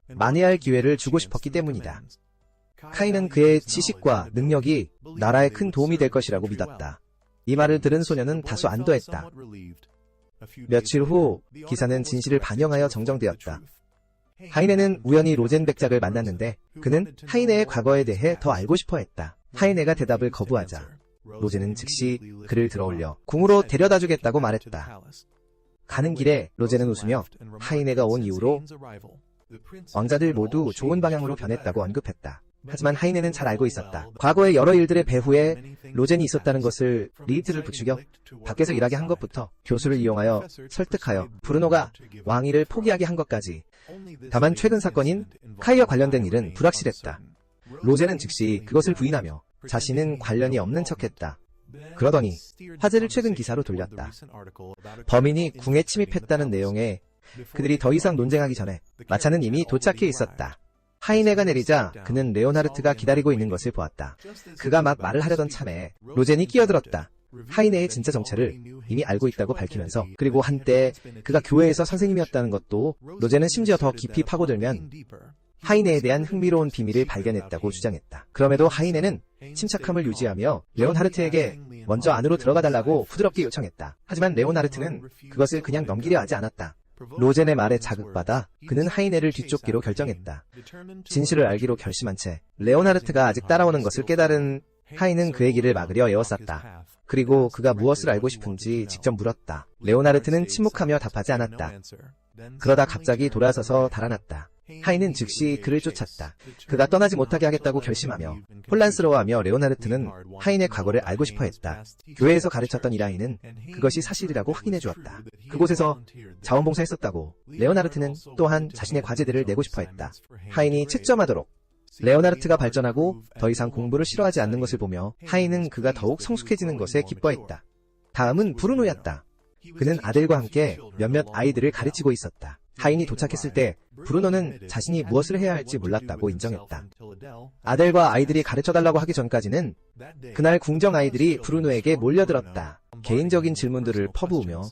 만회할 기회를 주고 싶었기 때문이다. 카이는 그의 지식과 능력이 나라에 큰 도움이 될 것이라고 믿었다. 이 말을 들은 소년은 다소 안도했다. 며칠 후 기사는 진실을 반영하여 정정되었다. 하이네는 우연히 로젠 백작을 만났는데 그는 하이네의 과거에 대해 더 알고 싶어 했다. 하이네가 대답을 거부하자 로젠은 즉시 그를 들어올려 궁으로 데려다주겠다고 말했다. 가는 길에 로젠은 웃으며 하이네가 온 이후로 왕자들 모두 좋은 방향으로 변했다고 언급했다. 하지만 하이네는 잘 알고 있었다. 과거의 여러 일들의 배후에 로젠이 있었다는 것을. 리히트를 부추겨 밖에서 일하게 한 것부터 교수를 이용하여 설득하여 브루노가 왕위를 포기하게 한 것까지. 다만 최근 사건인 카이와 관련된 일은 불확실했다. 로젠은 즉시 그것을 부인하며 자신은 관련이 없는 척했다. 그러더니 화제를 최근 기사로 돌렸다. 범인이 궁에 침입했다는 내용에 그들이 더 이상 논쟁하기 전에 마차는 이미 도착해 있었다. 하이네가 내리자 그는 레오나르트가 기다리고 있는 것을 보았다. 그가 막 말을 하려던 참에 로젠이 끼어들었다. 하이네의 진짜 정체를 이미 알고 있다고 밝히면서 그리고 한때 그가 교회에서 선생님이었다는 것도. 로젠은 심지어 더 깊이 파고들면 하이네에 대한 흥미로운 비밀을 발견했다고 주장했다. 그럼에도 하이네는 침착함을 유지하며 레오나르트에게 먼저 안으로 들어가달라고 부드럽게 요청했다. 하지만 레오나르트는 그것을 그냥 넘기려 하지 않았다. 로젠의 말에 자극받아 그는 하이네를 뒤쫓기로 결정했다. 진실을 알기로 결심한 채 레오나르트가 아직 따라오는 것을 깨달은 하이는 그의 길을 막으려 에워쌌다. 그리고 그가 무엇을 알고 싶은지 직접 물었다. 레오나르트는 침묵하며 답하지 않았다. 그러다 갑자기 돌아서서 달아났다. 하이는 즉시 그를 쫓았다. 그가 떠나지 못하게 하겠다고 결심하며 혼란스러워하며 레오나르트는 하인의 과거를 알고 싶어 했다. 교회에서 가르쳤던 이라인은 그것이 사실이라고 확인해 주었다. 그곳에서 자원봉사했었다고. 레오나르트는 또한 자신의 과제들을 내고 싶어 했다. 하인이 채점하도록. 레오나르트가 발전하고 더 이상 공부를 싫어하지 않는 것을 보며 하인은 그가 더욱 성숙해지는 것에 기뻐했다. 다음은 브루노였다. 그는 아들과 함께 몇몇 아이들을 가르치고 있었다. 하인이 도착했을 때 브루노는 자신이 무엇을 해야 할지 몰랐다고 인정했다. 아델과 아이들이 가르쳐달라고 하기 전까지는 그날 궁정 아이들이 브루노에게 몰려들었다. 개인적인 질문들을 퍼부으며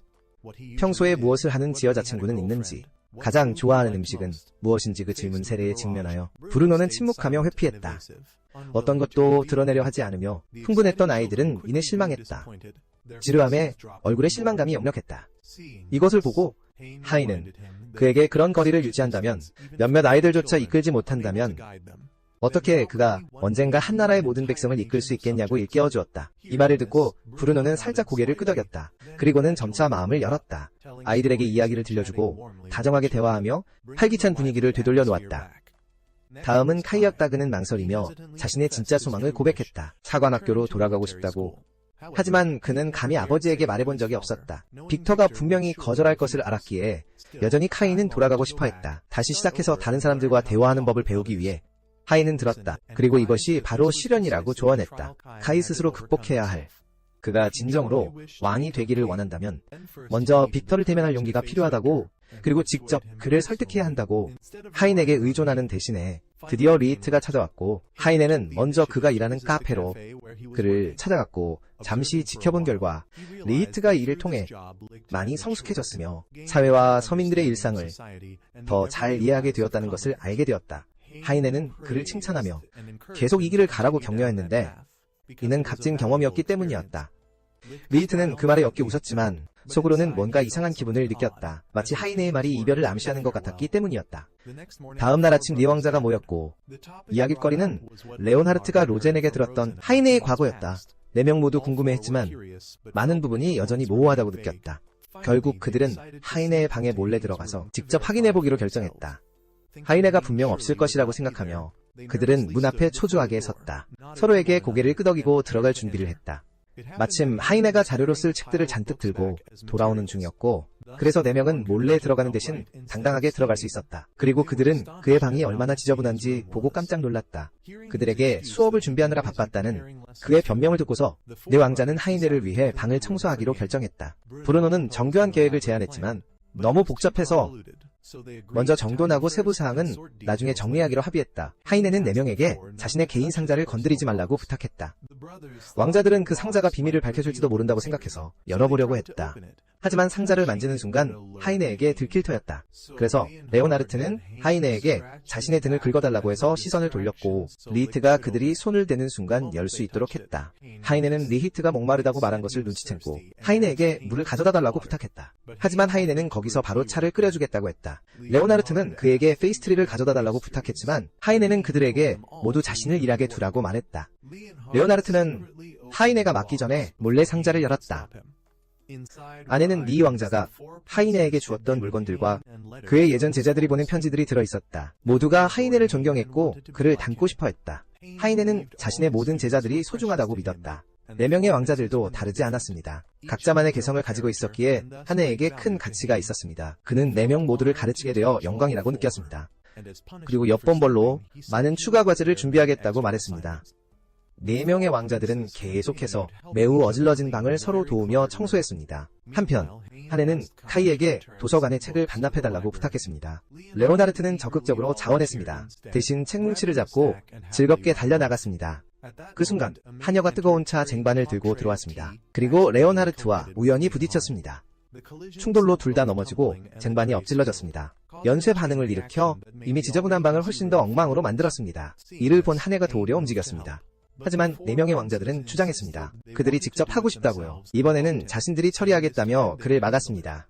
평소에 무엇을 하는 지여자친구는 있는지, 가장 좋아하는 음식은 무엇인지 그 질문 세례에 직면하여 브루노는 침묵하며 회피했다. 어떤 것도 드러내려 하지 않으며 흥분했던 아이들은 이내 실망했다. 지루함에 얼굴에 실망감이 역력했다. 이것을 보고 하인은 그에게 그런 거리를 유지한다면, 몇몇 아이들조차 이끌지 못한다면 어떻게 그가 언젠가 한 나라의 모든 백성을 이끌 수 있겠냐고 일깨워주었다. 이 말을 듣고 브루노는 살짝 고개를 끄덕였다. 그리고는 점차 마음을 열었다. 아이들에게 이야기를 들려주고 다정하게 대화하며 활기찬 분위기를 되돌려 놓았다. 다음은 카이였다. 그는 망설이며 자신의 진짜 소망을 고백했다. 사관학교로 돌아가고 싶다고. 하지만 그는 감히 아버지에게 말해본 적이 없었다. 빅터가 분명히 거절할 것을 알았기에 여전히 카이는 돌아가고 싶어 했다. 다시 시작해서 다른 사람들과 대화하는 법을 배우기 위해 하이는 들었다. 그리고 이것이 바로 시련이라고 조언했다. 카이 스스로 극복해야 할. 그가 진정으로 왕이 되기를 원한다면 먼저 빅터를 대면할 용기가 필요하다고, 그리고 직접 그를 설득해야 한다고. 하인에게 의존하는 대신에 드디어 리히트가 찾아왔고, 하인에는 먼저 그가 일하는 카페로 그를 찾아갔고 잠시 지켜본 결과 리히트가 이를 통해 많이 성숙해졌으며 사회와 서민들의 일상을 더 잘 이해하게 되었다는 것을 알게 되었다. 하인에는 그를 칭찬하며 계속 이 길을 가라고 격려했는데 이는 값진 경험이었기 때문이었다. 리히트는 그 말에 엮여 웃었지만 속으로는 뭔가 이상한 기분을 느꼈다. 마치 하이네의 말이 이별을 암시하는 것 같았기 때문이었다. 다음 날 아침 네 왕자가 모였고 이야깃거리는 레오나르트가 로젠에게 들었던 하이네의 과거였다. 4명 모두 궁금해했지만 많은 부분이 여전히 모호하다고 느꼈다. 결국 그들은 하이네의 방에 몰래 들어가서 직접 확인해보기로 결정했다. 하이네가 분명 없을 것이라고 생각하며 그들은 문 앞에 초조하게 섰다. 서로에게 고개를 끄덕이고 들어갈 준비를 했다. 마침 하이네가 자료로 쓸 책들을 잔뜩 들고 돌아오는 중이었고, 그래서 4명은 몰래 들어가는 대신 당당하게 들어갈 수 있었다. 그리고 그들은 그의 방이 얼마나 지저분한지 보고 깜짝 놀랐다. 그들에게 수업을 준비하느라 바빴다는 그의 변명을 듣고서 내 왕자는 하이네를 위해 방을 청소하기로 결정했다. 브루노는 정교한 계획을 제안했지만 너무 복잡해서 먼저 정돈하고 세부 사항은 나중에 정리하기로 합의했다. 하이네는 4명에게 자신의 개인 상자를 건드리지 말라고 부탁했다. 왕자들은 그 상자가 비밀을 밝혀줄지도 모른다고 생각해서 열어보려고 했다. 하지만 상자를 만지는 순간 하이네에게 들킬 터였다. 그래서 레오나르트는 하이네에게 자신의 등을 긁어달라고 해서 시선을 돌렸고, 리히트가 그들이 손을 대는 순간 열 수 있도록 했다. 하이네는 리히트가 목마르다고 말한 것을 눈치챘고 하이네에게 물을 가져다 달라고 부탁했다. 하지만 하이네는 거기서 바로 차를 끓여주겠다고 했다. 레오나르트는 그에게 페이스트리를 가져다 달라고 부탁했지만 하이네는 그들에게 모두 자신을 일하게 두라고 말했다. 레오나르트는 하이네가 맞기 전에 몰래 상자를 열었다. 안에는 리 왕자가 하이네에게 주었던 물건들과 그의 예전 제자들이 보낸 편지들이 들어있었다. 모두가 하이네를 존경했고 그를 닮고 싶어 했다. 하이네는 자신의 모든 제자들이 소중하다고 믿었다. 4명의 왕자들도 다르지 않았습니다. 각자만의 개성을 가지고 있었기에 하네에게 큰 가치가 있었습니다. 그는 4명 모두를 가르치게 되어 영광이라고 느꼈습니다. 그리고 옆본벌로 많은 추가 과제를 준비하겠다고 말했습니다. 4명의 왕자들은 계속해서 매우 어질러진 방을 서로 도우며 청소했습니다. 한편 하네는 카이에게 도서관의 책을 반납해달라고 부탁했습니다. 레오나르트는 적극적으로 자원했습니다. 대신 책 뭉치를 잡고 즐겁게 달려나갔습니다. 그 순간 하녀가 뜨거운 차 쟁반을 들고 들어왔습니다. 그리고 레오나르트와 우연히 부딪혔습니다. 충돌로 둘 다 넘어지고 쟁반이 엎질러졌습니다. 연쇄 반응을 일으켜 이미 지저분한 방을 훨씬 더 엉망으로 만들었습니다. 이를 본 하네가 도우려 움직였습니다. 하지만 4명의 왕자들은 주장했습니다. 그들이 직접 하고 싶다고요. 이번에는 자신들이 처리하겠다며 그를 막았습니다.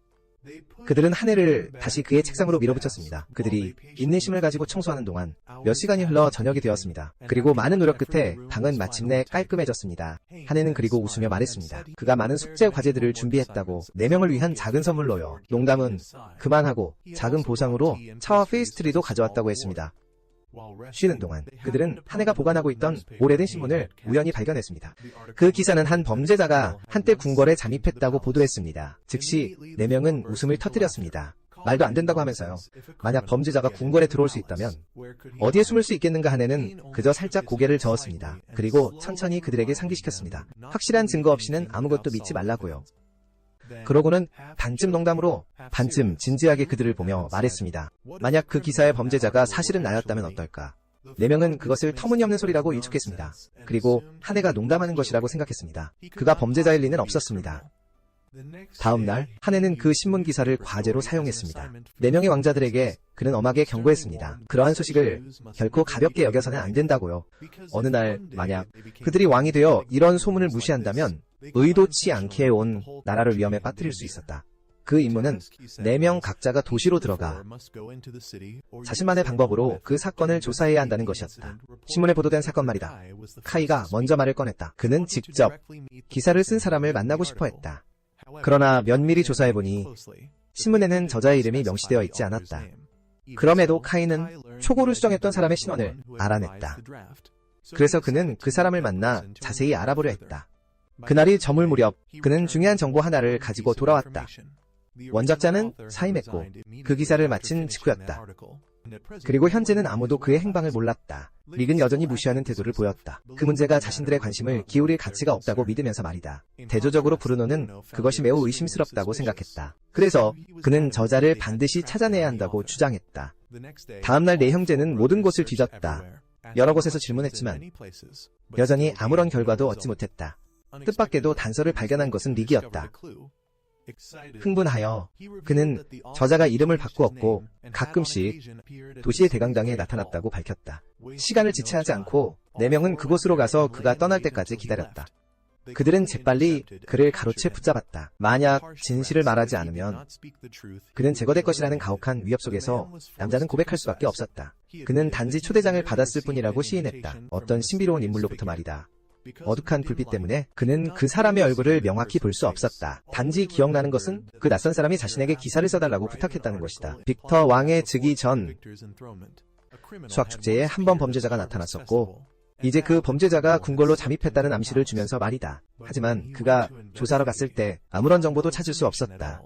그들은 하네를 다시 그의 책상으로 밀어붙였습니다. 그들이 인내심을 가지고 청소하는 동안 몇 시간이 흘러 저녁이 되었습니다. 그리고 많은 노력 끝에 방은 마침내 깔끔해졌습니다. 하네는 그리고 웃으며 말했습니다. 그가 많은 숙제 과제들을 준비했다고. 4명을 위한 작은 선물로요. 농담은 그만하고 작은 보상으로 차와 페이스트리도 가져왔다고 했습니다. 쉬는 동안 그들은 하네가 보관하고 있던 오래된 신문을 우연히 발견했습니다. 그 기사는 한 범죄자가 한때 궁궐에 잠입했다고 보도했습니다. 즉시 4명은 웃음을 터뜨렸습니다. 말도 안 된다고 하면서요. 만약 범죄자가 궁궐에 들어올 수 있다면 어디에 숨을 수 있겠는가. 하네는 그저 살짝 고개를 저었습니다. 그리고 천천히 그들에게 상기시켰습니다. 확실한 증거 없이는 아무것도 믿지 말라고요. 그러고는 반쯤 농담으로 반쯤 진지하게 그들을 보며 말했습니다. 만약 그 기사의 범죄자가 사실은 나였다면 어떨까? 4명은 그것을 터무니없는 소리라고 일축했습니다. 그리고 하네가 농담하는 것이라고 생각했습니다. 그가 범죄자일 리는 없었습니다. 다음 날 하네는 그 신문 기사를 과제로 사용했습니다. 4명의 왕자들에게 그는 엄하게 경고했습니다. 그러한 소식을 결코 가볍게 여겨서는 안 된다고요. 어느 날 만약 그들이 왕이 되어 이런 소문을 무시한다면 의도치 않게 해온 나라를 위험에 빠뜨릴 수 있었다. 그 임무는 4명 각자가 도시로 들어가 자신만의 방법으로 그 사건을 조사해야 한다는 것이었다. 신문에 보도된 사건 말이다. 카이가 먼저 말을 꺼냈다. 그는 직접 기사를 쓴 사람을 만나고 싶어 했다. 그러나 면밀히 조사해보니 신문에는 저자의 이름이 명시되어 있지 않았다. 그럼에도 카이는 초고를 수정했던 사람의 신원을 알아냈다. 그래서 그는 그 사람을 만나 자세히 알아보려 했다. 그날이 저물 무렵 그는 중요한 정보 하나를 가지고 돌아왔다. 원작자는 사임했고 그 기사를 마친 직후였다. 그리고 현재는 아무도 그의 행방을 몰랐다. 릭은 여전히 무시하는 태도를 보였다. 그 문제가 자신들의 관심을 기울일 가치가 없다고 믿으면서 말이다. 대조적으로 브루노는 그것이 매우 의심스럽다고 생각했다. 그래서 그는 저자를 반드시 찾아내야 한다고 주장했다. 다음날 4형제는 모든 곳을 뒤졌다. 여러 곳에서 질문했지만 여전히 아무런 결과도 얻지 못했다. 뜻밖에도 단서를 발견한 것은 릭이었다. 흥분하여 그는 저자가 이름을 바꾸었고 가끔씩 도시의 대강당에 나타났다고 밝혔다. 시간을 지체하지 않고 4명은 그곳으로 가서 그가 떠날 때까지 기다렸다. 그들은 재빨리 그를 가로채 붙잡았다. 만약 진실을 말하지 않으면 그는 제거될 것이라는 가혹한 위협 속에서 남자는 고백할 수밖에 없었다. 그는 단지 초대장을 받았을 뿐이라고 시인했다. 어떤 신비로운 인물로부터 말이다. 어둑한 불빛 때문에 그는 그 사람의 얼굴을 명확히 볼 수 없었다. 단지 기억나는 것은 그 낯선 사람이 자신에게 기사를 써달라고 부탁했다는 것이다. 빅터 왕의 즉위 전 수학축제에 한 번 범죄자가 나타났었고 이제 그 범죄자가 궁궐로 잠입했다는 암시를 주면서 말이다. 하지만 그가 조사하러 갔을 때 아무런 정보도 찾을 수 없었다.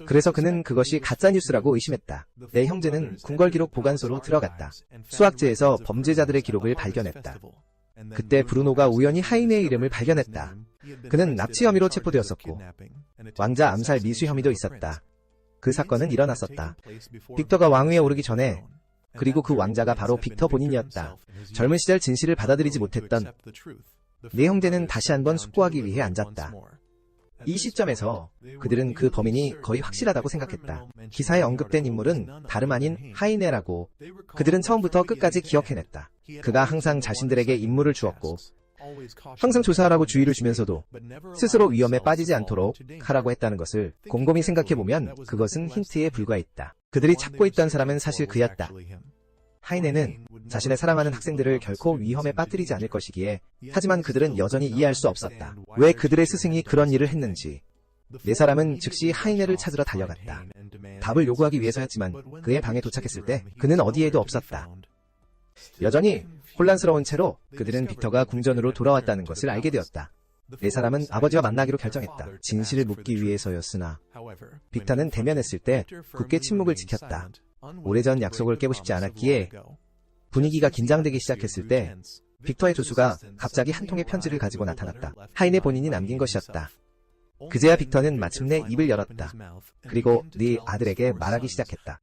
그래서 그는 그것이 가짜뉴스라고 의심했다. 내 형제는 궁궐 기록 보관소로 들어갔다. 수학제에서 범죄자들의 기록을 발견했다. 그때 브루노가 우연히 하인의 이름을 발견했다. 그는 납치 혐의로 체포되었었고 왕자 암살 미수 혐의도 있었다. 그 사건은 일어났었다. 빅터가 왕위에 오르기 전에, 그리고 그 왕자가 바로 빅터 본인이었다. 젊은 시절 진실을 받아들이지 못했던 네 형제는 다시 한번 숙고하기 위해 앉았다. 이 시점에서 그들은 그 범인이 거의 확실하다고 생각했다. 기사에 언급된 인물은 다름 아닌 하이네라고 그들은 처음부터 끝까지 기억해냈다. 그가 항상 자신들에게 임무를 주었고 항상 조사하라고 주의를 주면서도 스스로 위험에 빠지지 않도록 하라고 했다는 것을 곰곰이 생각해보면 그것은 힌트에 불과했다. 그들이 찾고 있던 사람은 사실 그였다. 하이네는 자신의 사랑하는 학생들을 결코 위험에 빠뜨리지 않을 것이기에, 하지만 그들은 여전히 이해할 수 없었다. 왜 그들의 스승이 그런 일을 했는지. 네 사람은 즉시 하이네를 찾으러 달려갔다. 답을 요구하기 위해서였지만 그의 방에 도착했을 때 그는 어디에도 없었다. 여전히 혼란스러운 채로 그들은 빅터가 궁전으로 돌아왔다는 것을 알게 되었다. 네 사람은 아버지와 만나기로 결정했다. 진실을 묻기 위해서였으나 빅터는 대면했을 때 굳게 침묵을 지켰다. 오래전 약속을 깨고 싶지 않았기에 분위기가 긴장되기 시작했을 때 빅터의 조수가 갑자기 한 통의 편지를 가지고 나타났다. 하인의 본인이 남긴 것이었다. 그제야 빅터는 마침내 입을 열었다. 그리고 네 아들에게 말하기 시작했다.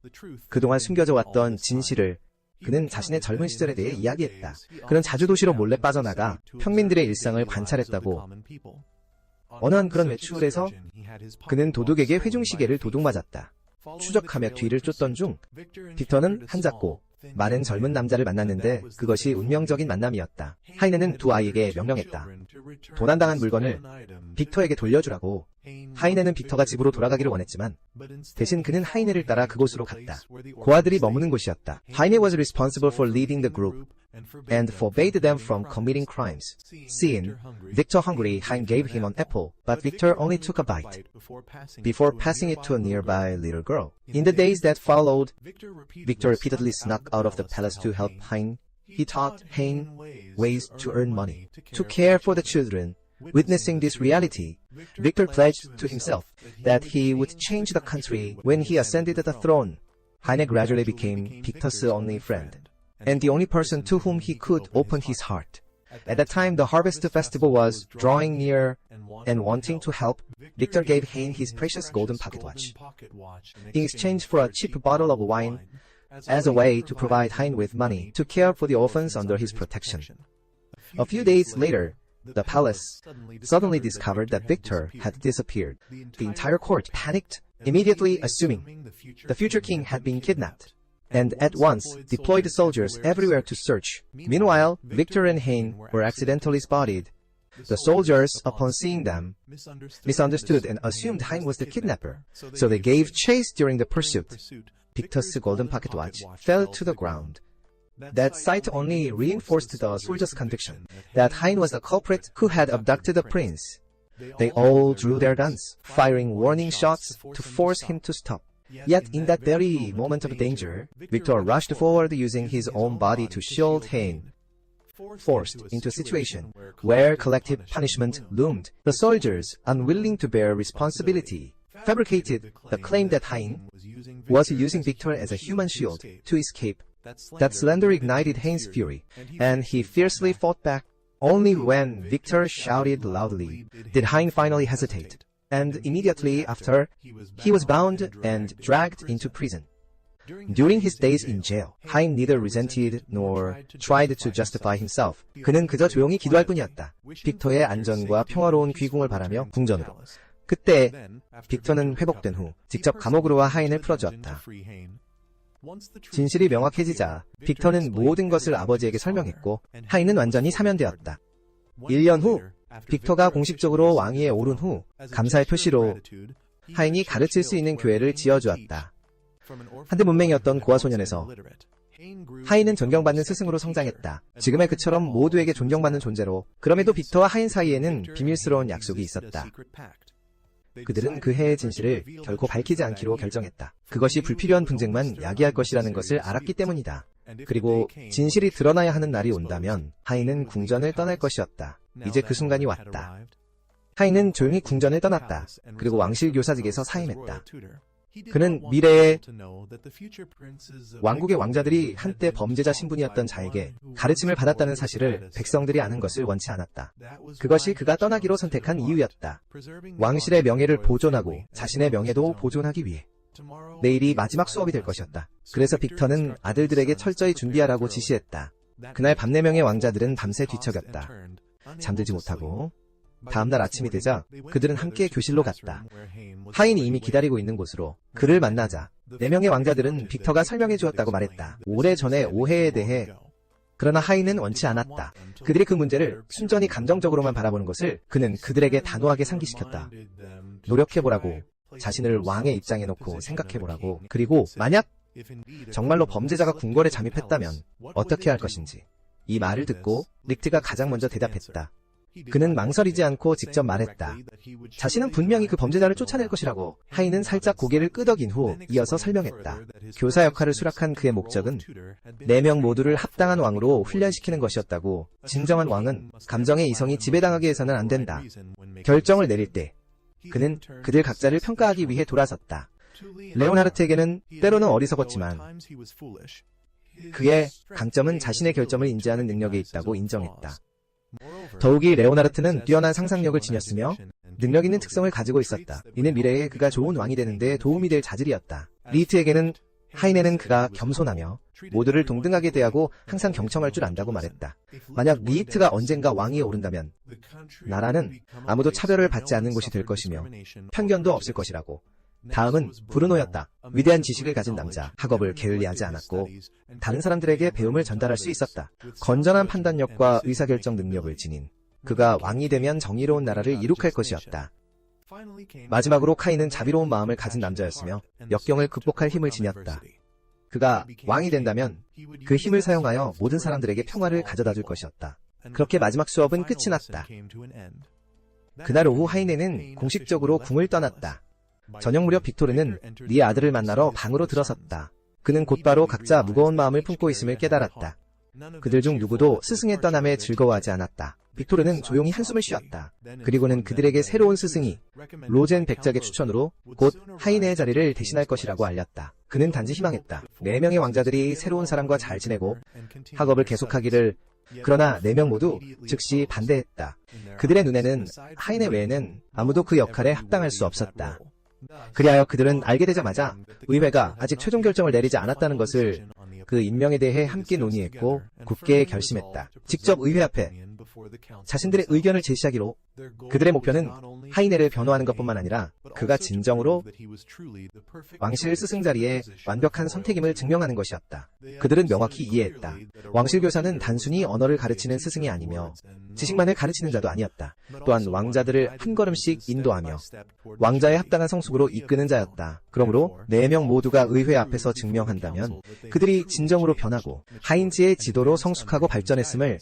그동안 숨겨져 왔던 진실을. 그는 자신의 젊은 시절에 대해 이야기했다. 그는 자주 도시로 몰래 빠져나가 평민들의 일상을 관찰했다고. 어느 한 그런 외출에서 그는 도둑에게 회중시계를 도둑맞았다. 추적하며 뒤를 쫓던 중 빅터는 한잡고 마른 젊은 남자를 만났는데 그것이 운명적인 만남이었다. 하이네는 두 아이에게 명령했다. 도난당한 물건을 빅터에게 돌려주라고. 하이네는 빅터가 집으로 돌아가기를 원했지만 대신 그는 하이네를 따라 그곳으로 갔다. 고아들이 머무는 곳이었다. 하이네 was responsible for leading the group and forbade them from committing crimes. Seeing Victor hungry, Hein gave him an apple, but Victor only took a bite before passing it to a nearby little girl. In the days that followed, Victor repeatedly snuck out of the palace to help Hein. He taught Hein ways to earn money, to care for the children. Witnessing this reality, Victor pledged to himself that he would change the country when he ascended the throne. Heine gradually became Victor's only friend, and the only person to whom he could open his heart. At that time, the harvest festival was drawing near, and wanting to help, Victor gave Hein his precious golden pocket watch in exchange for a cheap bottle of wine, as a way to provide Hein with money to care for the orphans under his protection. A few days later, the palace suddenly discovered that Victor had disappeared. The entire court panicked, immediately assuming the future king had been kidnapped, and at once deployed soldiers everywhere to search. Meanwhile, Victor and Hein were accidentally spotted. The soldiers, upon seeing them, misunderstood and assumed Hein was the kidnapper, so they gave chase during the pursuit. Victor's golden pocket watch fell to the ground. That sight only reinforced the soldiers' conviction that Hein was the culprit who had abducted the prince. They all drew their guns, firing warning shots to force him to stop. Yet in that very moment of danger, Victor rushed forward using his own body to shield Hein. Forced into a situation where collective punishment loomed, the soldiers, unwilling to bear responsibility, fabricated the claim that Hein was using Victor as a human shield to escape. That slander ignited Hein's fury, and he fiercely fought back. Only when Victor shouted loudly did Hein finally hesitate, and immediately after, he was bound and dragged into prison. During his days in jail, Hein neither resented nor tried to justify himself. 그는 그저 조용히 기도할 뿐이었다. 빅터의 안전과 평화로운 귀궁을 바라며 궁전으로. 그때 빅터는 회복된 후 직접 감옥으로와 하인을 풀어주었다. 진실이 명확해지자 빅터는 모든 것을 아버지에게 설명했고 하인은 완전히 사면되었다. 1년 후 빅터가 공식적으로 왕위에 오른 후 감사의 표시로 하인이 가르칠 수 있는 교회를 지어주었다. 한때 문맹이었던 고아 소년에서 하인은 존경받는 스승으로 성장했다. 지금의 그처럼 모두에게 존경받는 존재로. 그럼에도 빅터와 하인 사이에는 비밀스러운 약속이 있었다. 그들은 그 해의 진실을 결코 밝히지 않기로 결정했다. 그것이 불필요한 분쟁만 야기할 것이라는 것을 알았기 때문이다. 그리고 진실이 드러나야 하는 날이 온다면 하인은 궁전을 떠날 것이었다. 이제 그 순간이 왔다. 하인은 조용히 궁전을 떠났다. 그리고 왕실 교사직에서 사임했다. 그는 미래의 왕국의 왕자들이 한때 범죄자 신분이었던 자에게 가르침을 받았다는 사실을 백성들이 아는 것을 원치 않았다. 그것이 그가 떠나기로 선택한 이유였다. 왕실의 명예를 보존하고 자신의 명예도 보존하기 위해. 내일이 마지막 수업이 될 것이었다. 그래서 빅터는 아들들에게 철저히 준비하라고 지시했다. 그날 밤 4명의 왕자들은 밤새 뒤척였다. 잠들지 못하고 다음날 아침이 되자 그들은 함께 교실로 갔다. 하인이 이미 기다리고 있는 곳으로 그를 만나자 4명의 왕자들은 빅터가 설명해 주었다고 말했다. 오래전의 오해에 대해. 그러나 하인은 원치 않았다. 그들이 그 문제를 순전히 감정적으로만 바라보는 것을 그는 그들에게 단호하게 상기시켰다. 노력해보라고. 자신을 왕의 입장에 놓고 생각해보라고. 그리고 만약 정말로 범죄자가 궁궐에 잠입했다면 어떻게 할 것인지. 이 말을 듣고 릭트가 가장 먼저 대답했다. 그는 망설이지 않고 직접 말했다. 자신은 분명히 그 범죄자를 쫓아낼 것이라고. 하인은 살짝 고개를 끄덕인 후 이어서 설명했다. 교사 역할을 수락한 그의 목적은 4명 모두를 합당한 왕으로 훈련시키는 것이었다고. 진정한 왕은 감정의 이성이 지배당하게 해서는 안 된다. 결정을 내릴 때 그는 그들 각자를 평가하기 위해 돌아섰다. 레오나르트에게는 때로는 어리석었지만 그의 강점은 자신의 결점을 인지하는 능력에 있다고 인정했다. 더욱이 레오나르트는 뛰어난 상상력을 지녔으며 능력 있는 특성을 가지고 있었다. 이는 미래에 그가 좋은 왕이 되는 데 도움이 될 자질이었다. 리히트에게는 하인에는 그가 겸손하며 모두를 동등하게 대하고 항상 경청할 줄 안다고 말했다. 만약 리히트가 언젠가 왕위에 오른다면 나라는 아무도 차별을 받지 않는 곳이 될 것이며 편견도 없을 것이라고. 다음은 브루노였다. 위대한 지식을 가진 남자. 학업을 게을리하지 않았고 다른 사람들에게 배움을 전달할 수 있었다. 건전한 판단력과 의사결정 능력을 지닌 그가 왕이 되면 정의로운 나라를 이룩할 것이었다. 마지막으로 카인은 자비로운 마음을 가진 남자였으며 역경을 극복할 힘을 지녔다. 그가 왕이 된다면 그 힘을 사용하여 모든 사람들에게 평화를 가져다 줄 것이었다. 그렇게 마지막 수업은 끝이 났다. 그날 오후 하인에는 공식적으로 궁을 떠났다. 저녁 무렵 빅토르는 네 아들을 만나러 방으로 들어섰다. 그는 곧바로 각자 무거운 마음을 품고 있음을 깨달았다. 그들 중 누구도 스승의 떠남에 즐거워하지 않았다. 빅토르는 조용히 한숨을 쉬었다. 그리고는 그들에게 새로운 스승이 로젠 백작의 추천으로 곧 하인의 자리를 대신할 것이라고 알렸다. 그는 단지 희망했다. 4명의 왕자들이 새로운 사람과 잘 지내고 학업을 계속하기를. 그러나 4명 모두 즉시 반대했다. 그들의 눈에는 하인의 외에는 아무도 그 역할에 합당할 수 없었다. 그리하여 그들은 알게 되자마자 의회가 아직 최종 결정을 내리지 않았다는 것을 그 임명에 대해 함께 논의했고 굳게 결심했다. 직접 의회 앞에 자신들의 의견을 제시하기로. 그들의 목표는 하이네를 변호하는 것뿐만 아니라 그가 진정으로 왕실 스승 자리에 완벽한 선택임을 증명하는 것이었다. 그들은 명확히 이해했다. 왕실 교사는 단순히 언어를 가르치는 스승이 아니며 지식만을 가르치는 자도 아니었다. 또한 왕자들을 한 걸음씩 인도하며 왕자의 합당한 성숙으로 이끄는 자였다. 그러므로 4명 모두가 의회 앞에서 증명한다면 그들이 진정으로 변하고 하인지의 지도로 성숙하고 발전했음을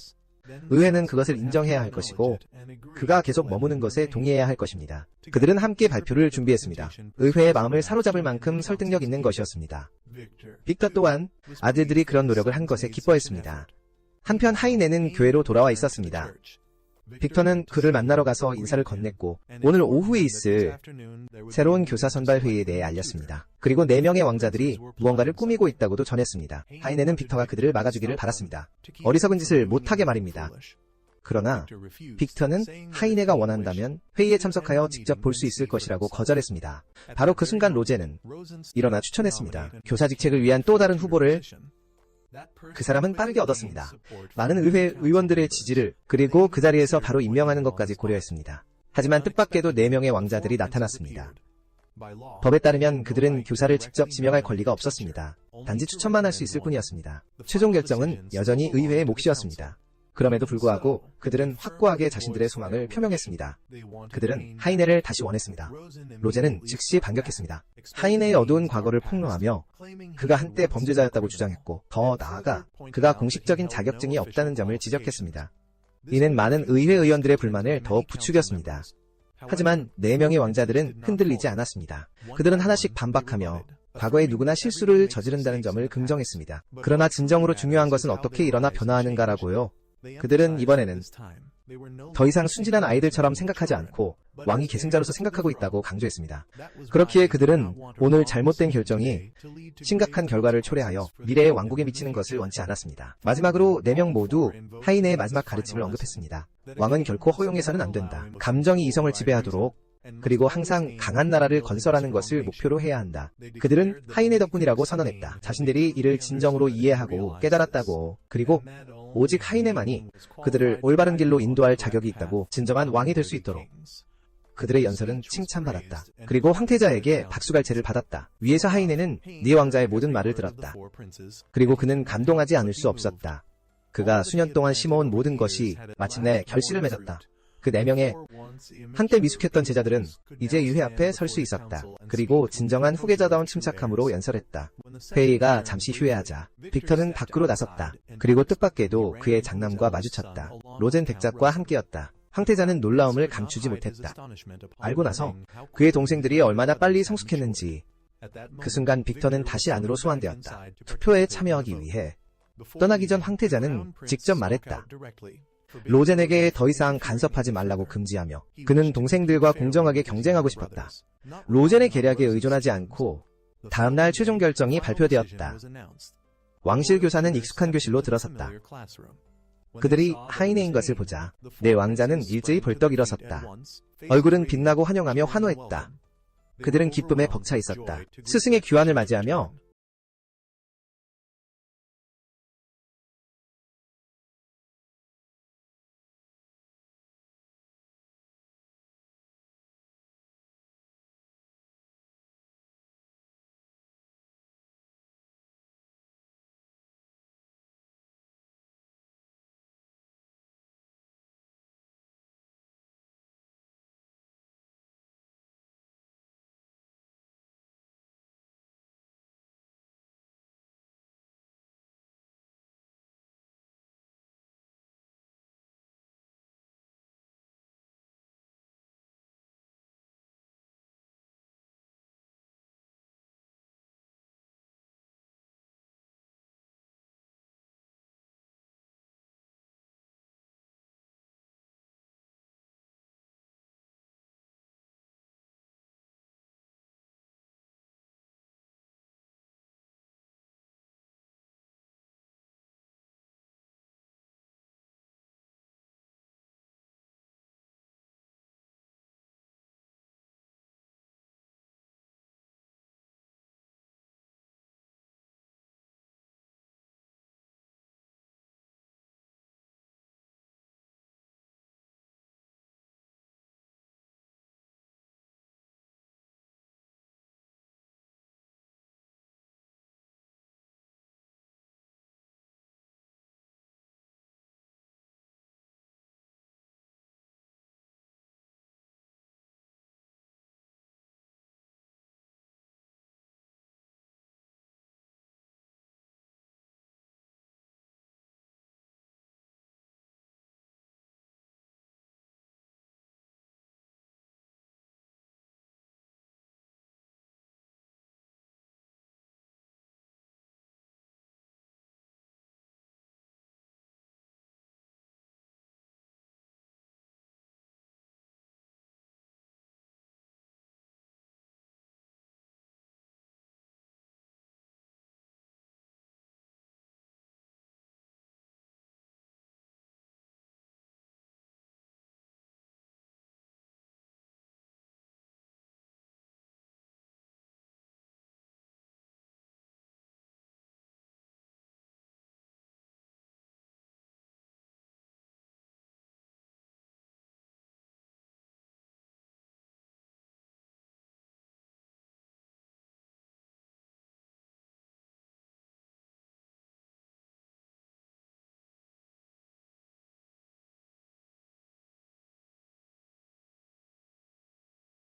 의회는 그것을 인정해야 할 것이고 그가 계속 머무는 것에 동의해야 할 것입니다. 그들은 함께 발표를 준비했습니다. 의회의 마음을 사로잡을 만큼 설득력 있는 것이었습니다. 빅터 또한 아들들이 그런 노력을 한 것에 기뻐했습니다. 한편 하이네는 교회로 돌아와 있었습니다. 빅터는 그를 만나러 가서 인사를 건넸고 오늘 오후에 있을 새로운 교사 선발 회의에 대해 알렸습니다. 그리고 4명의 왕자들이 무언가를 꾸미고 있다고도 전했습니다. 하이네는 빅터가 그들을 막아주기를 바랐습니다. 어리석은 짓을 못하게 말입니다. 그러나 빅터는 하이네가 원한다면 회의에 참석하여 직접 볼 수 있을 것이라고 거절했습니다. 바로 그 순간 로제는 일어나 추천했습니다. 교사 직책을 위한 또 다른 후보를. 그 사람은 빠르게 얻었습니다. 많은 의회 의원들의 지지를 그리고 그 자리에서 바로 임명하는 것까지 고려했습니다. 하지만 뜻밖에도 4명의 왕자들이 나타났습니다. 법에 따르면 그들은 교사를 직접 지명할 권리가 없었습니다. 단지 추천만 할 수 있을 뿐이었습니다. 최종 결정은 여전히 의회의 몫이었습니다. 그럼에도 불구하고 그들은 확고하게 자신들의 소망을 표명했습니다. 그들은 하이네를 다시 원했습니다. 로제는 즉시 반격했습니다. 하이네의 어두운 과거를 폭로하며 그가 한때 범죄자였다고 주장했고 더 나아가 그가 공식적인 자격증이 없다는 점을 지적했습니다. 이는 많은 의회 의원들의 불만을 더욱 부추겼습니다. 하지만 4명의 왕자들은 흔들리지 않았습니다. 그들은 하나씩 반박하며 과거에 누구나 실수를 저지른다는 점을 긍정했습니다. 그러나 진정으로 중요한 것은 어떻게 일어나 변화하는가라고요. 그들은 이번에는 더 이상 순진한 아이들처럼 생각하지 않고 왕이 계승자로서 생각하고 있다고 강조했습니다. 그렇기에 그들은 오늘 잘못된 결정이 심각한 결과를 초래하여 미래의 왕국에 미치는 것을 원치 않았습니다. 마지막으로 4명 모두 하이네의 마지막 가르침을 언급했습니다. 왕은 결코 허용해서는 안 된다. 감정이 이성을 지배하도록, 그리고 항상 강한 나라를 건설하는 것을 목표로 해야 한다. 그들은 하이네 덕분이라고 선언했다. 자신들이 이를 진정으로 이해하고 깨달았다고, 그리고 오직 하이네만이 그들을 올바른 길로 인도할 자격이 있다고, 진정한 왕이 될 수 있도록 그들의 연설은 칭찬받았다. 그리고 황태자에게 박수갈채를 받았다. 위에서 하이네는 네 왕자의 모든 말을 들었다. 그리고 그는 감동하지 않을 수 없었다. 그가 수년 동안 심어온 모든 것이 마침내 결실을 맺었다. 그 4명의 한때 미숙했던 제자들은 이제 유해 앞에 설 수 있었다. 그리고 진정한 후계자다운 침착함으로 연설했다. 회의가 잠시 휴회하자 빅터는 밖으로 나섰다. 그리고 뜻밖에도 그의 장남과 마주쳤다. 로젠 백작과 함께였다. 황태자는 놀라움을 감추지 못했다. 알고 나서 그의 동생들이 얼마나 빨리 성숙했는지, 그 순간 빅터는 다시 안으로 소환되었다. 투표에 참여하기 위해 떠나기 전 황태자는 직접 말했다. 로젠에게 더 이상 간섭하지 말라고 금지하며, 그는 동생들과 공정하게 경쟁하고 싶었다. 로젠의 계략에 의존하지 않고 다음날 최종 결정이 발표되었다. 왕실 교사는 익숙한 교실로 들어섰다. 그들이 하이네인 것을 보자 내 왕자는 일제히 벌떡 일어섰다. 얼굴은 빛나고 환영하며 환호했다. 그들은 기쁨에 벅차 있었다. 스승의 귀환을 맞이하며